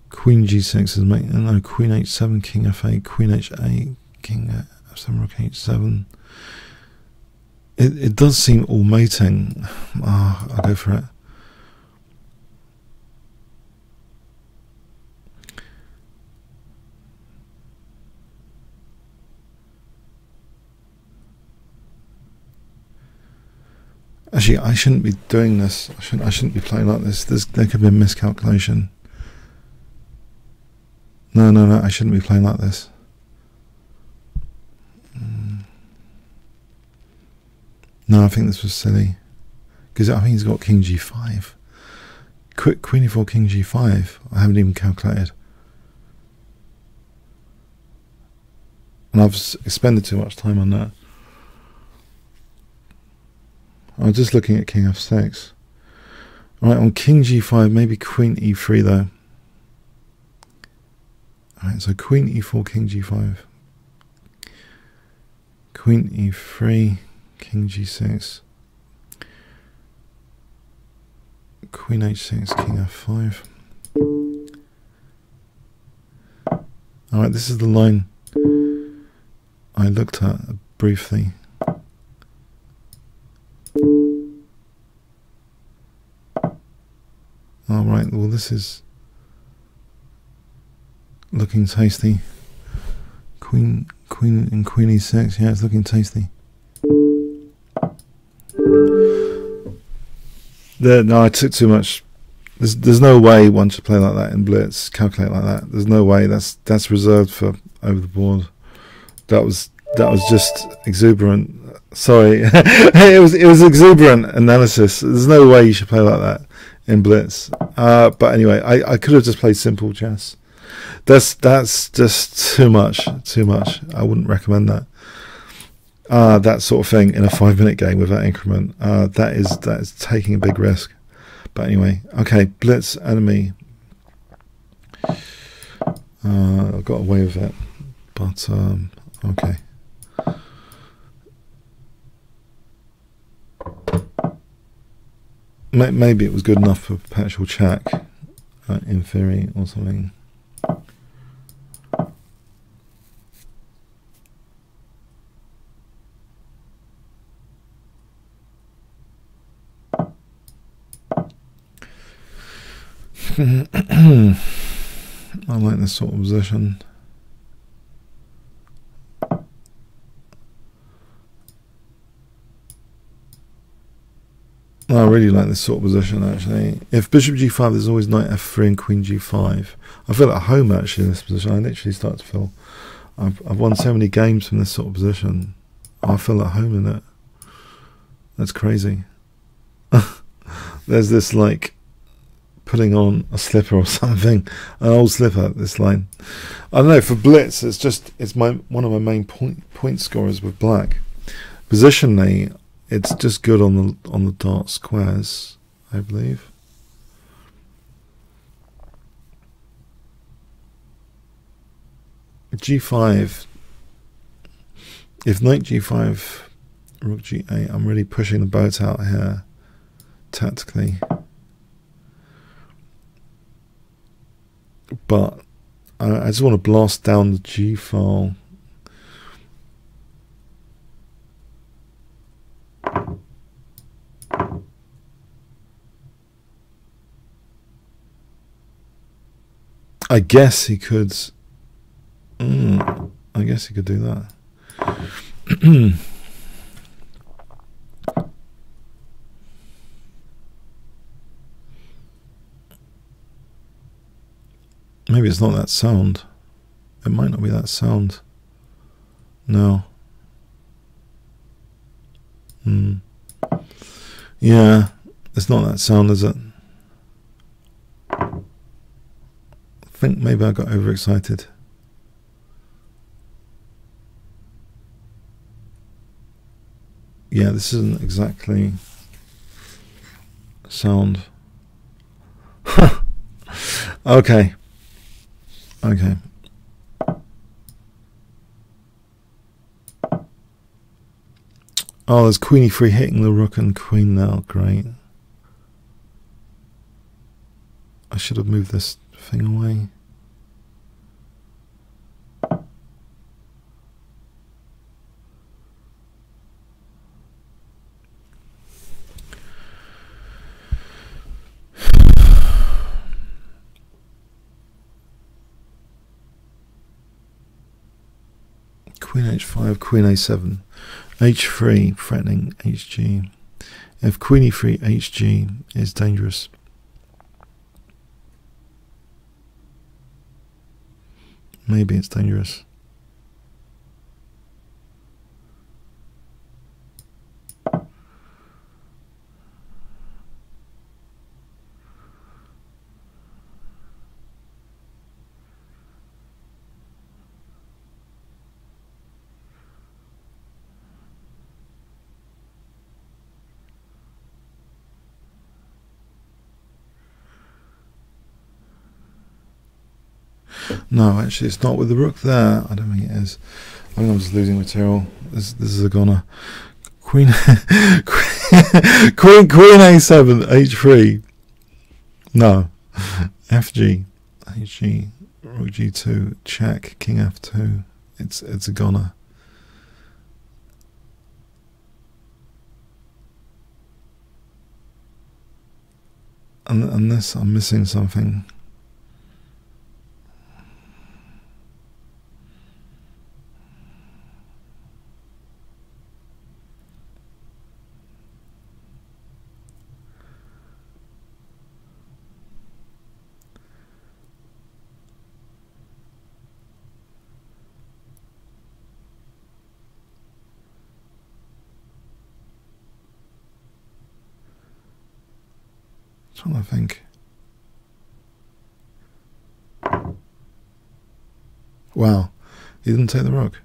queen g6 is mating, no, queen h7, king f8, queen h8, king f7, rook h7. It does seem all mating. I'll go for it. Actually, I shouldn't be doing this. I shouldn't be playing like this. There could be a miscalculation. No, I shouldn't be playing like this. No, I think this was silly. Because I think he's got king g5. Queen e4, king g5. I haven't even calculated. And I've expended too much time on that. I'm just looking at king f6. Alright, on king g5, maybe queen e3 though. Alright, so queen e4, king g5. Queen e3, king g6. Queen h6, king f5. Alright, this is the line I looked at briefly. Alright, well this is looking tasty. Queen and queen e6, yeah, it's looking tasty. No, I took too much. There's no way one should play like that in Blitz, calculate like that. There's no way. That's reserved for over the board. That was just exuberant. Sorry, it was exuberant analysis. There's no way you should play like that in Blitz. But anyway, I could have just played simple chess. That's just too much. I wouldn't recommend that. That sort of thing in a 5-minute game with that increment. That is taking a big risk. But anyway, okay, Blitz enemy. I got away with it, but okay. Maybe it was good enough for perpetual check, in theory, or something. I like this sort of position. really like this sort of position, actually. If bishop g5, there's always knight f3 and queen g5. I feel at home, actually, in this position. I literally start to feel... I've won so many games from this sort of position. I feel at home in it. That's crazy. There's this, like, putting on a slipper or something. An old slipper, this line. I don't know, for Blitz, it's one of my main point scorers with black. Positionally, it's just good on the dark squares, I believe. G5. If knight g5, rook g8, I'm really pushing the boat out here, tactically. But I just want to blast down the G file. I guess he could. I guess he could do that. Maybe it's not that sound. It might not be that sound. No. Yeah, it's not that sound, is it? I think maybe I got overexcited. Yeah, this isn't exactly sound. Okay. Okay. Oh, there's queen e3 hitting the rook and queen now. Great. I should have moved this thing away. Queen h5, queen a7, h3 threatening hg. If queen e3, hg is dangerous. Maybe it's dangerous. No, actually, it's not with the rook there. I don't think it is. I think I'm just losing material. This is a goner. Queen, queen a7, h3. No, fg, hg, rook g2, check, king f2. It's a goner. And this, I'm missing something. Trying to think. Wow, he didn't take the rook.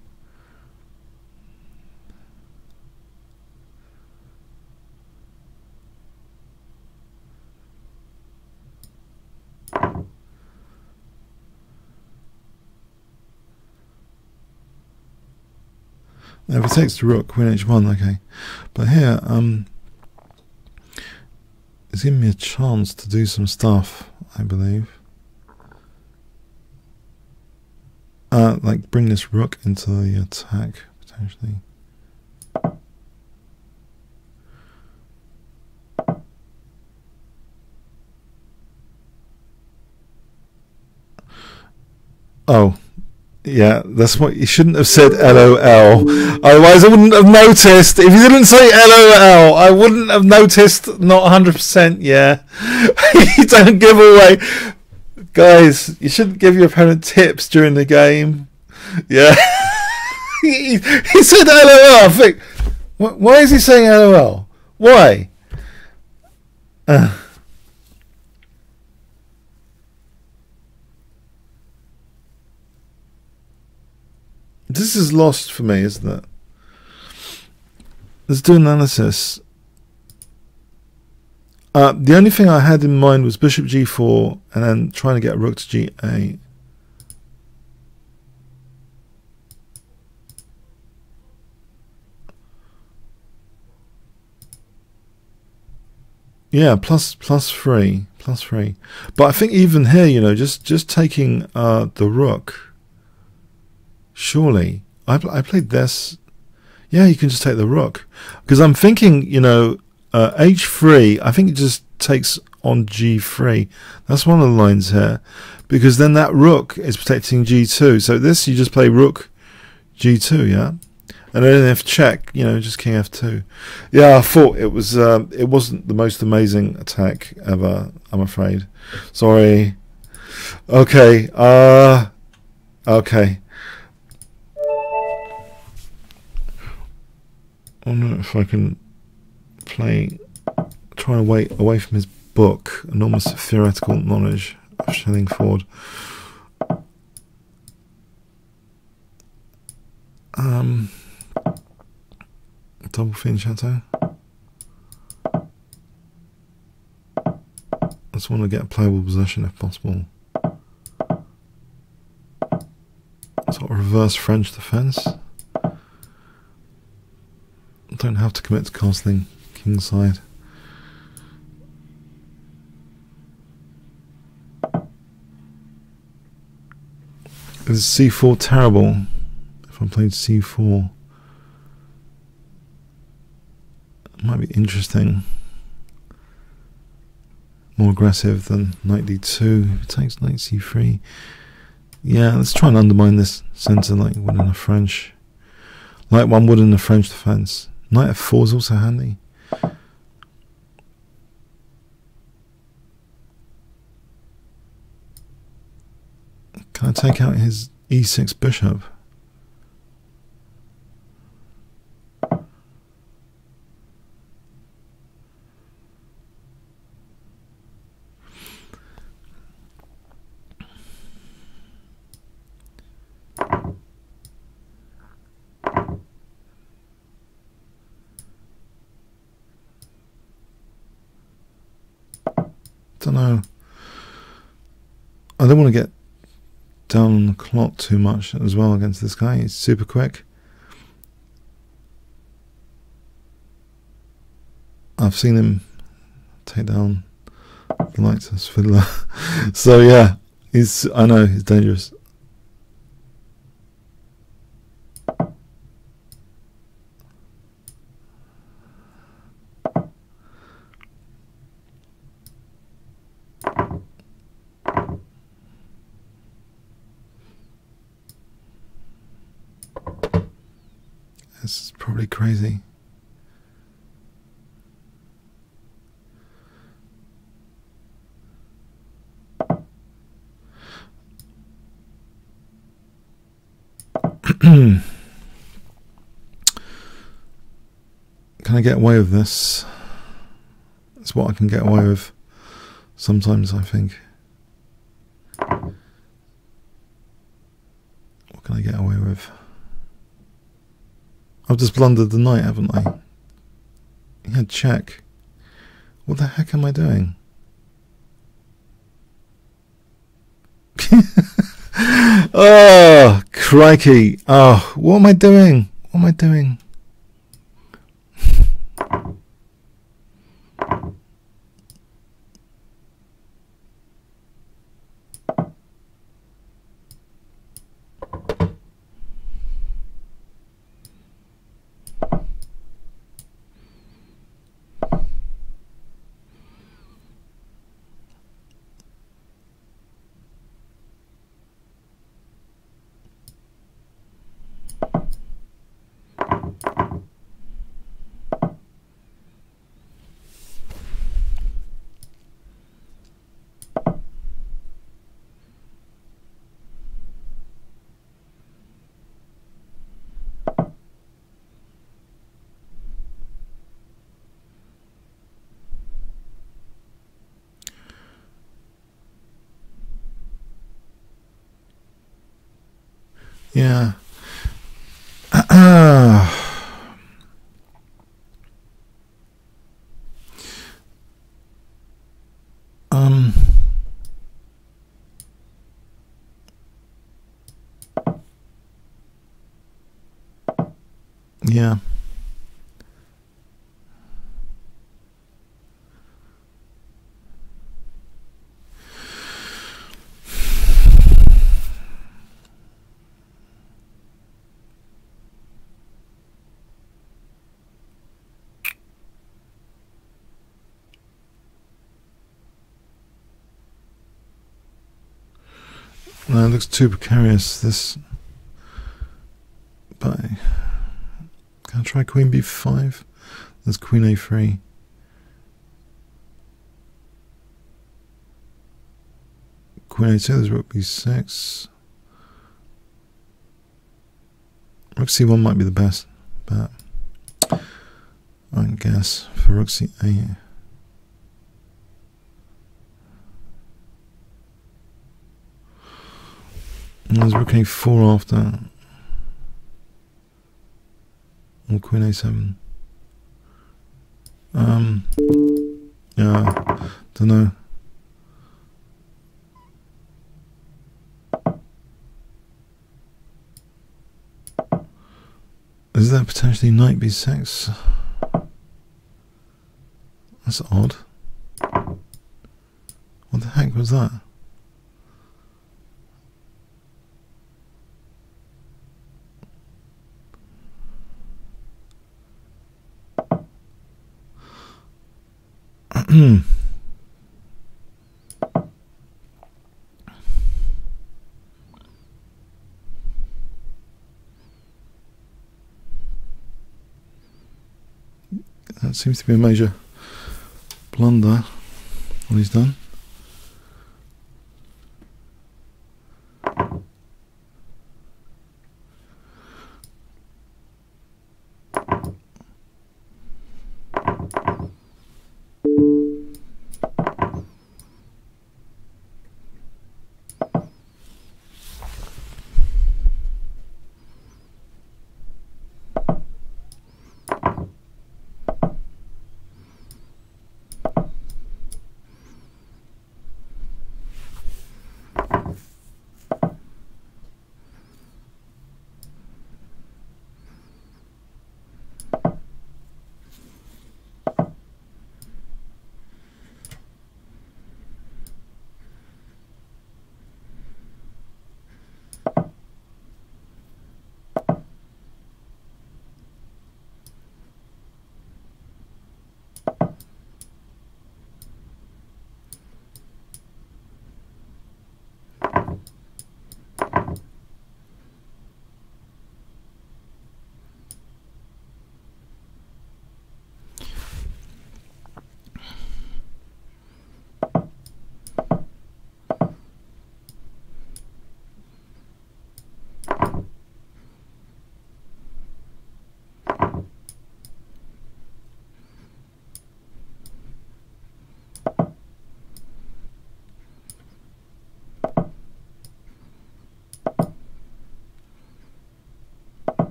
Now, if he takes the rook, queen h1, okay. But here, it's giving me a chance to do some stuff, I believe. Like bring this rook into the attack, potentially. Oh, Yeah, that's what you shouldn't have said. LOL. Otherwise, I wouldn't have noticed. If you didn't say LOL, I wouldn't have noticed. Not 100%. Yeah, you don't give away, guys. You shouldn't give your opponent tips during the game. Yeah, he said LOL. I think. Why is he saying LOL? Why? This is lost for me, isn't it? Let's do analysis. The only thing I had in mind was bishop g4 and then trying to get rook to g8. Yeah, plus 3. But I think even here, you know, just taking the rook. Surely, I played this. Yeah, you can just take the rook. Because I'm thinking, you know, h3, I think it just takes on g3. That's one of the lines here. Because then that rook is protecting g2. So this, you just play rook g2, yeah? And then if check, you know, just king f2. Yeah, I thought it wasn't the most amazing attack ever, I'm afraid. Sorry. Okay, okay. I don't know if I can try and away from his book, Enormous Theoretical Knowledge of Schellingford. Double Fiend Chateau. I just want to get a playable position if possible. Sort of reverse French defense. Don't have to commit to castling kingside. Is c4 terrible? If I played c4, it might be interesting. More aggressive than knight d2. If it takes knight c3. Yeah, let's try and undermine this centre like one in a French. Like one would in a French defense. Knight f4 is also handy. Can I take out his e6 bishop? Don't know. I don't want to get down on the clock too much as well against this guy. He's super quick. I've seen him take down the likes of Fiddler. So yeah, I know he's dangerous. This is probably crazy. Can I get away with this? It's what I can get away with sometimes, I think. What can I get away with? I've just blundered the knight, haven't I? Yeah, check. What the heck am I doing? Oh, crikey. Oh, what am I doing? What am I doing? Yeah. Yeah. No, it looks too precarious, this. But can I try queen b5? There's queen a3. Queen a2, there's rook b6. Rook c1 might be the best, but I guess for rook c8. And there's rook a4 after. Or queen a7. Yeah, don't know. Is there potentially knight b6? That's odd. What the heck was that? That seems to be a major blunder, what he's done.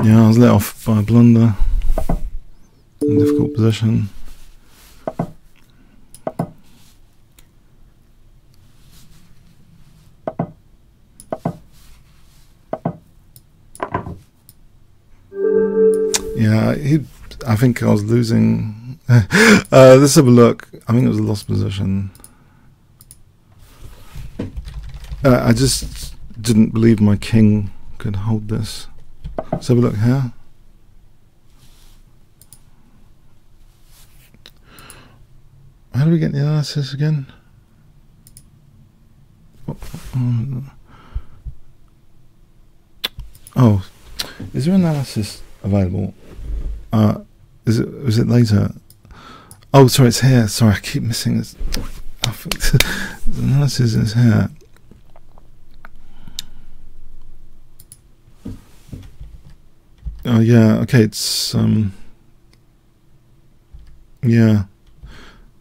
Yeah, I was let off by a blunder in a difficult position. Yeah, I think I was losing. Let's have a look. I think it was a lost position. I just didn't believe my king could hold this. Let's have a look here. How do we get the analysis again? Oh, is there analysis available? Is it later? Oh, sorry, it's here. Sorry, I keep missing this. The analysis is here. Oh yeah, okay, it's yeah.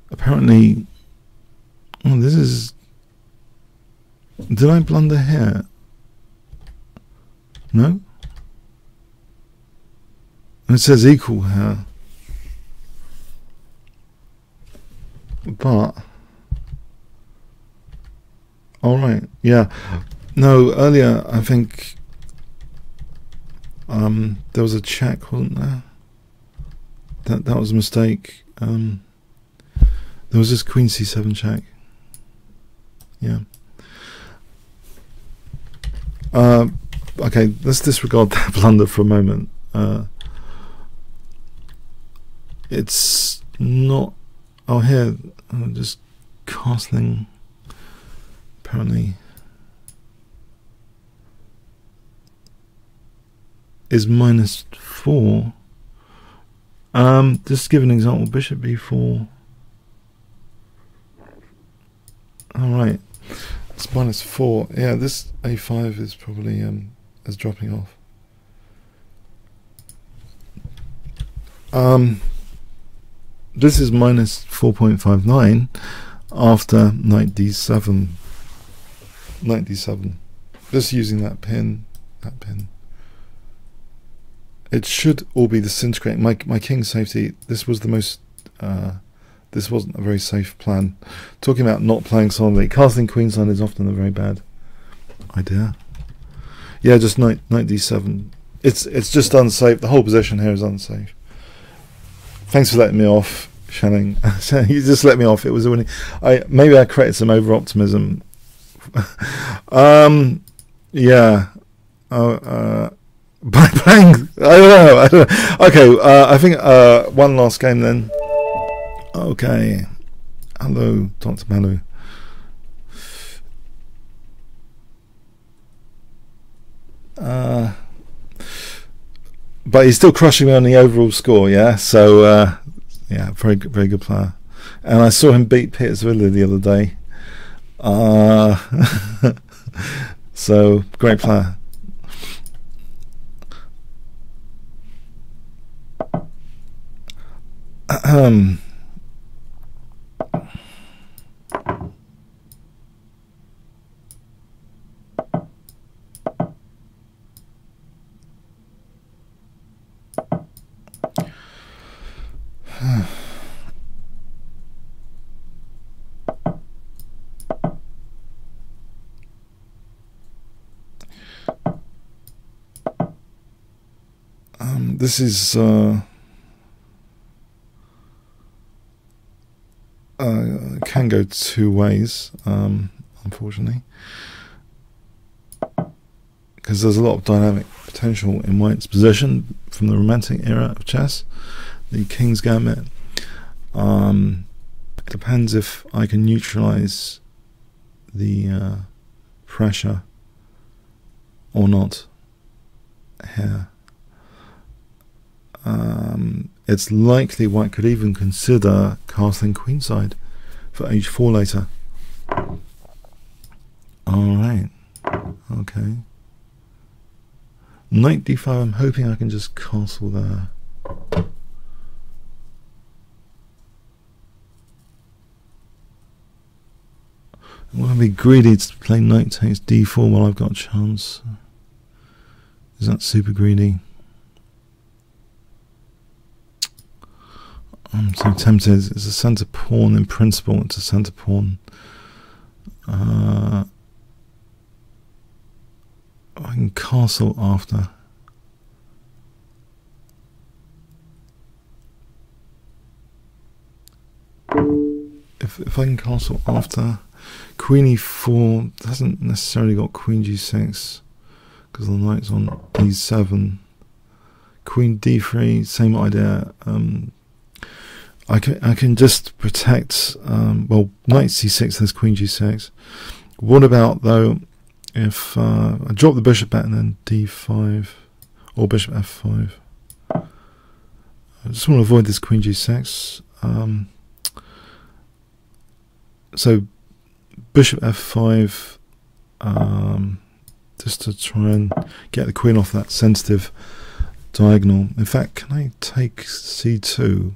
Apparently, oh, this is. Did I blunder here? No. It says equal here, but all right, yeah. No, earlier I think there was a check, wasn't there? That was a mistake. There was this Queen C7 check. Yeah. Okay, let's disregard that blunder for a moment. It's not. Oh, here, just castling. Apparently, is -4. Just give an example. Bishop b4. All right, it's -4. Yeah, this a5 is probably is dropping off. This is -4.59 after knight d7. Knight d7. Just using that pin. That pin. It should all be disintegrating. My king's safety. This was the most. This wasn't a very safe plan. Talking about not playing solidly. Castling queenside is often a very bad idea. Yeah, just knight d7. It's just unsafe. The whole position here is unsafe. Thanks for letting me off, Shannon. You just let me off. It was a winning. Maybe I created some over optimism. Yeah. By playing, I don't know. Okay, I think one last game then. Okay. Hello, Dr. Malu. But he's still crushing me on the overall score, yeah. So yeah, very good player. And I saw him beat Petersville the other day. So great player. This is can go two ways, unfortunately, because there's a lot of dynamic potential in White's position from the Romantic era of chess, the King's Gambit. It depends if I can neutralize the pressure or not here. It's likely White could even consider castling queenside for h4 later. Alright, okay. Knight d5, I'm hoping I can just castle there. I'm going to be greedy to play knight takes d4 while I've got a chance. Is that super greedy? I'm so tempted. It's a centre pawn in principle. It's a centre pawn. I can castle after. If I can castle after, Queen e4 hasn't necessarily got Queen g6 because the knight's on e7. Queen d3, same idea. I can just protect. Well, knight c6. There's Queen g6. What about though if I drop the bishop back and then d5 or bishop f5? I just want to avoid this Queen g6. So bishop f5, just to try and get the queen off that sensitive diagonal. In fact, can I take c2?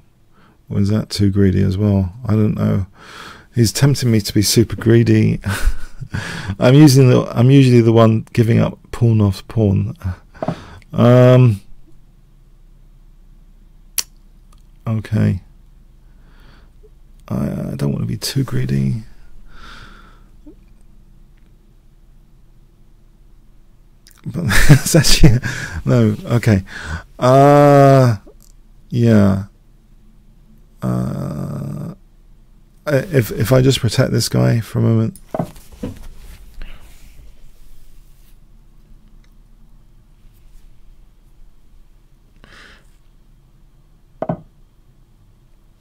Or is that too greedy as well? I don't know. He's tempting me to be super greedy. I'm usually the one giving up pawn off pawn. Okay. I don't want to be too greedy. But it's actually no. Okay. Yeah. If I just protect this guy for a moment.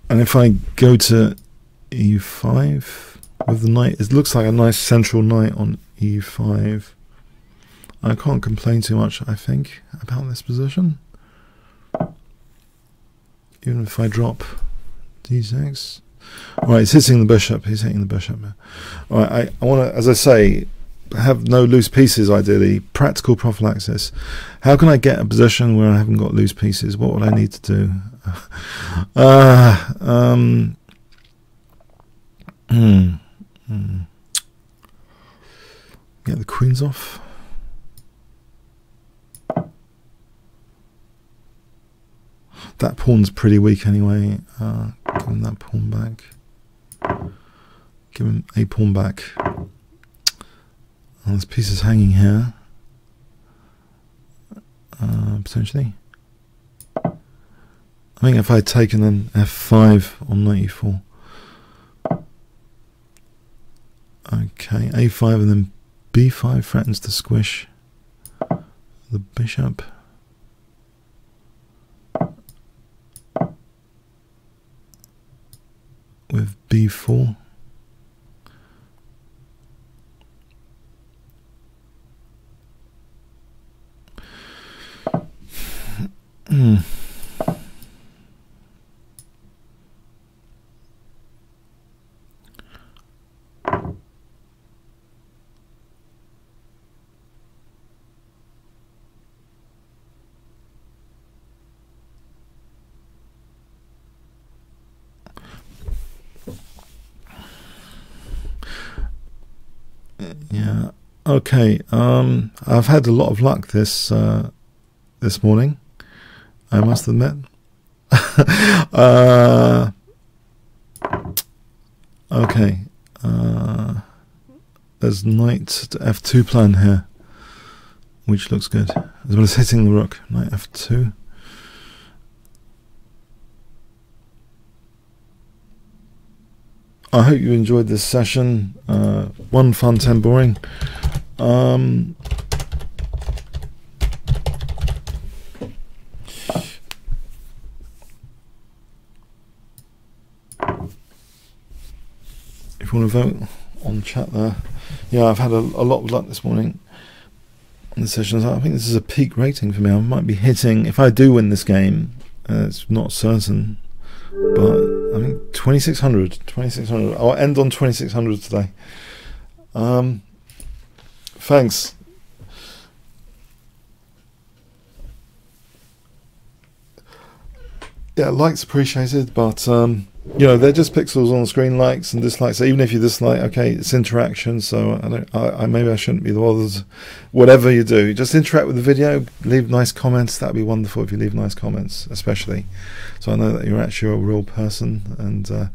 And if I go to e5 with the knight, it looks like a nice central knight on e5. I can't complain too much, I think, about this position. Even if I drop d6. Alright, he's hitting the bishop. He's hitting the bishop. Alright, I want to, as I say, have no loose pieces, ideally. Practical prophylaxis. How can I get a position where I haven't got loose pieces? What would I need to do? Get the queens off. That pawn's pretty weak anyway. Give him that pawn back. Give him a pawn back. And this piece is hanging here. Potentially. I think if I had taken then f5 on knight e4. Okay, a5 and then b5 threatens to squish the bishop. With b4. Yeah. Okay. I've had a lot of luck this morning, I must admit. Okay. There's knight to f2 plan here, which looks good, as well as hitting the rook. Knight f2. I hope you enjoyed this session. 1 fun, 10 boring. If you want to vote on chat there. Yeah, I've had a lot of luck this morning on the sessions. I think this is a peak rating for me. I might be hitting, if I do win this game, it's not certain, but I think 2600. I'll end on 2600 today. Thanks. Yeah, likes appreciated, but you know, they're just pixels on the screen, likes and dislikes. So even if you dislike, okay, it's interaction. So maybe I shouldn't be bothered. Whatever you do, just interact with the video. Leave nice comments. That'd be wonderful if you leave nice comments, especially. So I know that you're actually a real person. And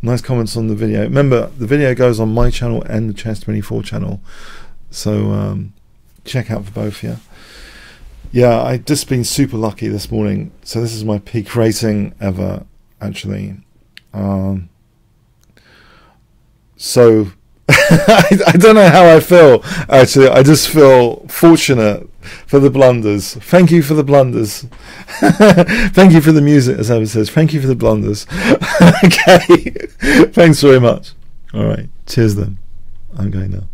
nice comments on the video. Remember, the video goes on my channel and the Chess24 channel. So check out for both. Yeah, I've just been super lucky this morning. So this is my peak rating ever, actually. So I don't know how I feel, actually. I just feel fortunate for the blunders. Thank you for the blunders. Thank you for the music, as Ever says. Thank you for the blunders. Okay. Thanks very much. All right. Cheers then. I'm going now.